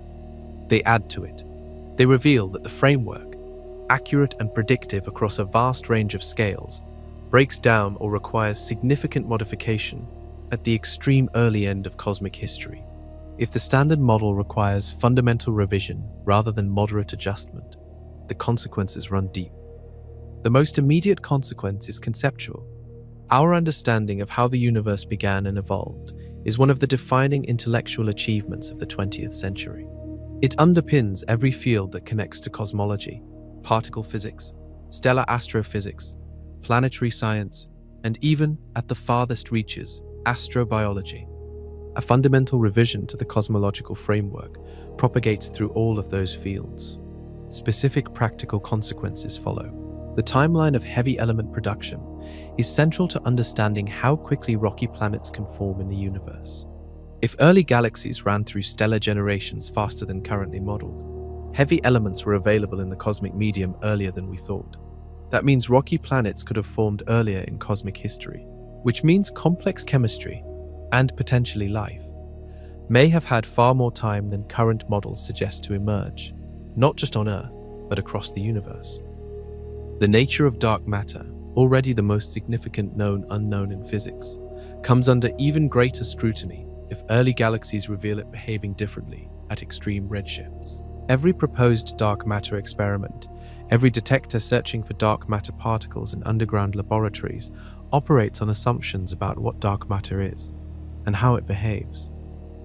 A: They add to it. They reveal that the framework, accurate and predictive across a vast range of scales, breaks down or requires significant modification at the extreme early end of cosmic history. If the standard model requires fundamental revision rather than moderate adjustment, the consequences run deep. The most immediate consequence is conceptual. Our understanding of how the universe began and evolved is one of the defining intellectual achievements of the 20th century. It underpins every field that connects to cosmology, particle physics, stellar astrophysics, planetary science, and even, at the farthest reaches, astrobiology. A fundamental revision to the cosmological framework propagates through all of those fields. Specific practical consequences follow. The timeline of heavy element production is central to understanding how quickly rocky planets can form in the universe. If early galaxies ran through stellar generations faster than currently modeled, Heavy elements were available in the cosmic medium earlier than we thought. That means rocky planets could have formed earlier in cosmic history, which means complex chemistry, and potentially life, may have had far more time than current models suggest to emerge, not just on Earth, but across the universe. The nature of dark matter, already the most significant known unknown in physics, comes under even greater scrutiny if early galaxies reveal it behaving differently at extreme redshifts. Every proposed dark matter experiment, every detector searching for dark matter particles in underground laboratories operates on assumptions about what dark matter is and how it behaves.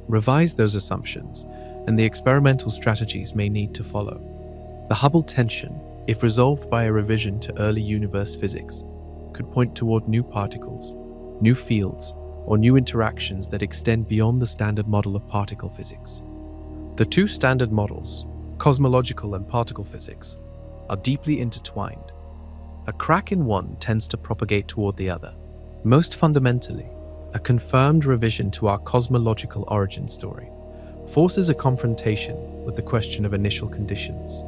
A: Revise those assumptions, and the experimental strategies may need to follow. The Hubble tension, if resolved by a revision to early universe physics, could point toward new particles, new fields, or new interactions that extend beyond the standard model of particle physics. The two standard models, cosmological and particle physics, are deeply intertwined. A crack in one tends to propagate toward the other. Most fundamentally, a confirmed revision to our cosmological origin story forces a confrontation with the question of initial conditions.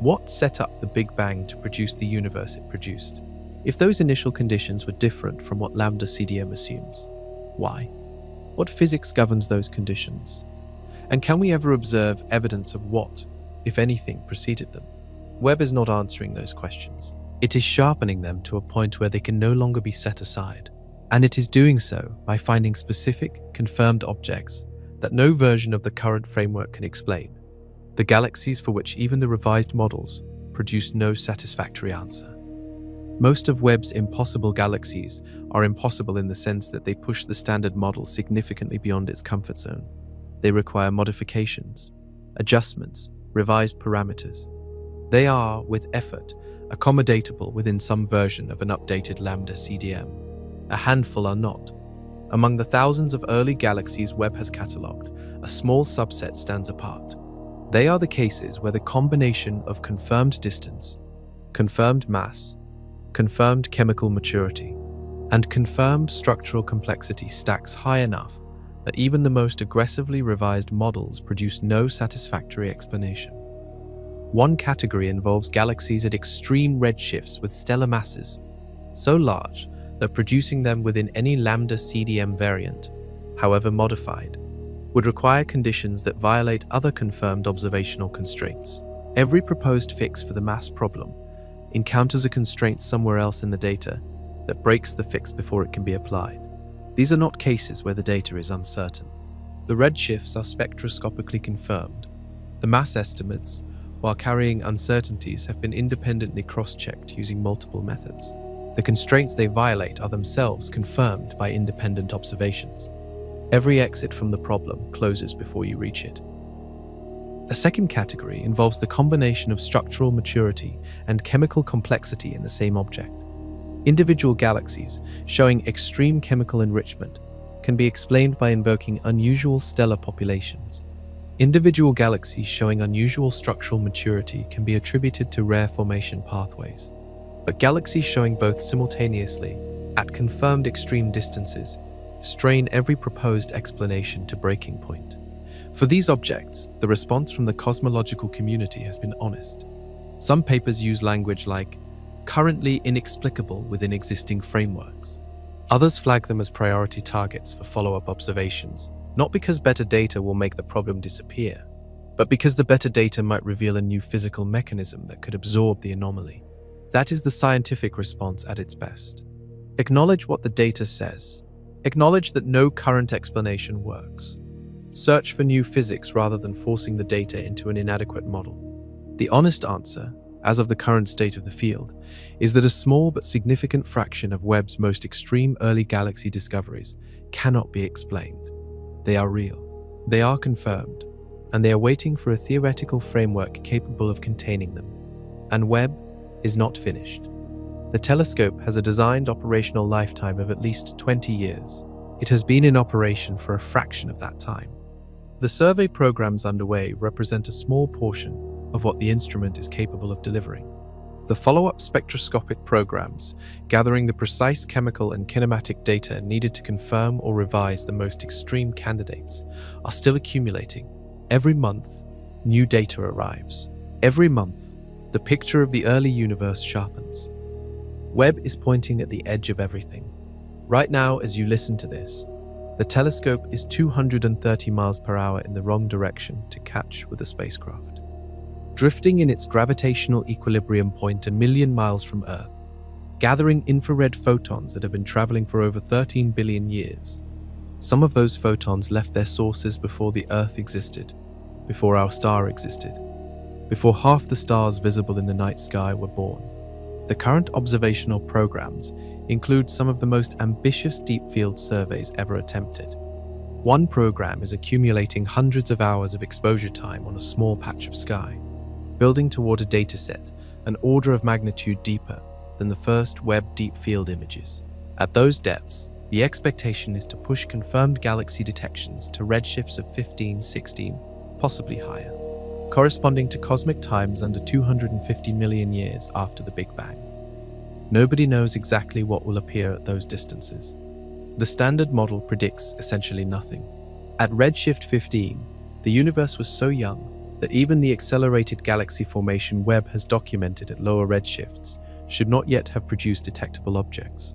A: What set up the Big Bang to produce the universe it produced? If those initial conditions were different from what lambda CDM assumes, why? What physics governs those conditions? And can we ever observe evidence of what, if anything, preceded them? Webb is not answering those questions. It is sharpening them to a point where they can no longer be set aside. And it is doing so by finding specific, confirmed objects that no version of the current framework can explain. The galaxies for which even the revised models produce no satisfactory answer. Most of Webb's impossible galaxies are impossible in the sense that they push the standard model significantly beyond its comfort zone. They require modifications, adjustments, revised parameters. They are, with effort, accommodatable within some version of an updated lambda CDM. A handful are not. Among the thousands of early galaxies Webb has catalogued, a small subset stands apart. They are the cases where the combination of confirmed distance, confirmed mass, confirmed chemical maturity, and confirmed structural complexity stacks high enough that even the most aggressively revised models produce no satisfactory explanation. One category involves galaxies at extreme redshifts with stellar masses so large that producing them within any lambda CDM variant, however modified, would require conditions that violate other confirmed observational constraints. Every proposed fix for the mass problem encounters a constraint somewhere else in the data that breaks the fix before it can be applied. These are not cases where the data is uncertain. The redshifts are spectroscopically confirmed. The mass estimates, while carrying uncertainties, have been independently cross-checked using multiple methods. The constraints they violate are themselves confirmed by independent observations. Every exit from the problem closes before you reach it. A second category involves the combination of structural maturity and chemical complexity in the same object. Individual galaxies showing extreme chemical enrichment can be explained by invoking unusual stellar populations. Individual galaxies showing unusual structural maturity can be attributed to rare formation pathways. But galaxies showing both simultaneously, at confirmed extreme distances, strain every proposed explanation to breaking point. For these objects, the response from the cosmological community has been honest. Some papers use language like, currently inexplicable within existing frameworks. Others flag them as priority targets for follow-up observations, not because better data will make the problem disappear, but because the better data might reveal a new physical mechanism that could absorb the anomaly. That is the scientific response at its best. Acknowledge what the data says. Acknowledge that no current explanation works. Search for new physics rather than forcing the data into an inadequate model. The honest answer, as of the current state of the field, is that a small but significant fraction of Webb's most extreme early galaxy discoveries cannot be explained. They are real, they are confirmed, and they are waiting for a theoretical framework capable of containing them. And Webb is not finished. The telescope has a designed operational lifetime of at least 20 years. It has been in operation for a fraction of that time. The survey programs underway represent a small portion of what the instrument is capable of delivering. The follow-up spectroscopic programs, gathering the precise chemical and kinematic data needed to confirm or revise the most extreme candidates, are still accumulating. Every month, new data arrives. Every month, the picture of the early universe sharpens. Webb is pointing at the edge of everything. Right now, as you listen to this, the telescope is 230 miles per hour in the wrong direction to catch with the spacecraft. Drifting in its gravitational equilibrium point a million miles from Earth, gathering infrared photons that have been traveling for over 13 billion years. Some of those photons left their sources before the Earth existed, before our star existed, before half the stars visible in the night sky were born. The current observational programs include some of the most ambitious deep field surveys ever attempted. One program is accumulating hundreds of hours of exposure time on a small patch of sky, building toward a dataset an order of magnitude deeper than the first Webb deep field images. At those depths, the expectation is to push confirmed galaxy detections to redshifts of 15, 16, possibly higher, corresponding to cosmic times under 250 million years after the Big Bang. Nobody knows exactly what will appear at those distances. The standard model predicts essentially nothing. At redshift 15, the universe was so young that even the accelerated galaxy formation Webb has documented at lower redshifts should not yet have produced detectable objects.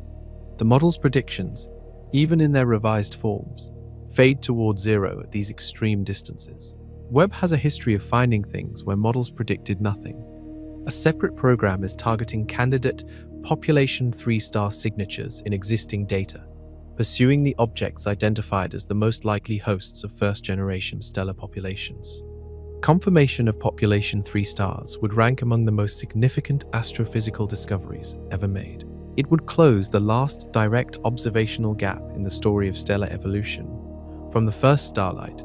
A: The model's predictions, even in their revised forms, fade towards zero at these extreme distances. Webb has a history of finding things where models predicted nothing. A separate program is targeting candidate population 3-star signatures in existing data, pursuing the objects identified as the most likely hosts of first-generation stellar populations. Confirmation of population 3 stars would rank among the most significant astrophysical discoveries ever made. It would close the last direct observational gap in the story of stellar evolution, from the first starlight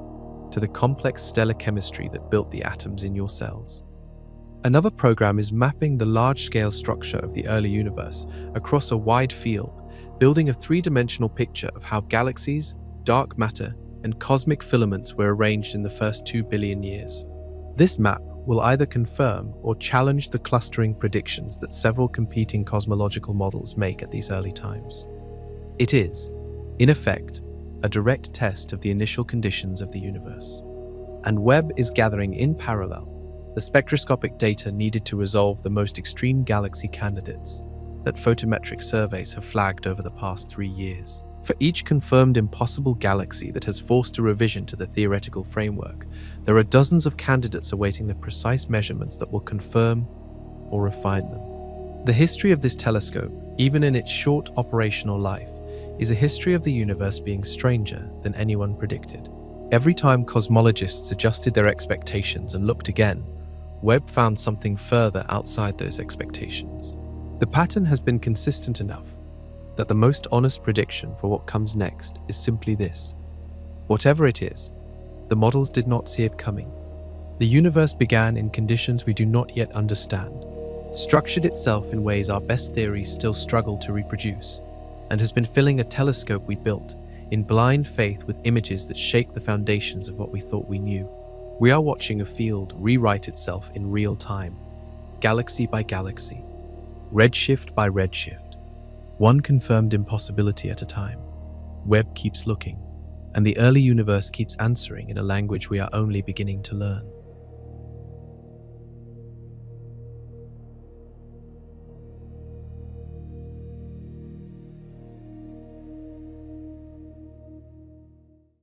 A: to the complex stellar chemistry that built the atoms in your cells. Another program is mapping the large-scale structure of the early universe across a wide field, building a three-dimensional picture of how galaxies, dark matter, and cosmic filaments were arranged in the first 2 billion years. This map will either confirm or challenge the clustering predictions that several competing cosmological models make at these early times. It is, in effect, a direct test of the initial conditions of the universe. And Webb is gathering in parallel the spectroscopic data needed to resolve the most extreme galaxy candidates that photometric surveys have flagged over the past 3 years. For each confirmed impossible galaxy that has forced a revision to the theoretical framework, there are dozens of candidates awaiting the precise measurements that will confirm or refine them. The history of this telescope, even in its short operational life, is a history of the universe being stranger than anyone predicted. Every time cosmologists adjusted their expectations and looked again, Webb found something further outside those expectations. The pattern has been consistent enough that the most honest prediction for what comes next is simply this. Whatever it is, the models did not see it coming. The universe began in conditions we do not yet understand, structured itself in ways our best theories still struggle to reproduce, and has been filling a telescope we built in blind faith with images that shake the foundations of what we thought we knew. We are watching a field rewrite itself in real time, galaxy by galaxy, redshift by redshift, one confirmed impossibility at a time. Webb keeps looking, and the early universe keeps answering in a language we are only beginning to learn.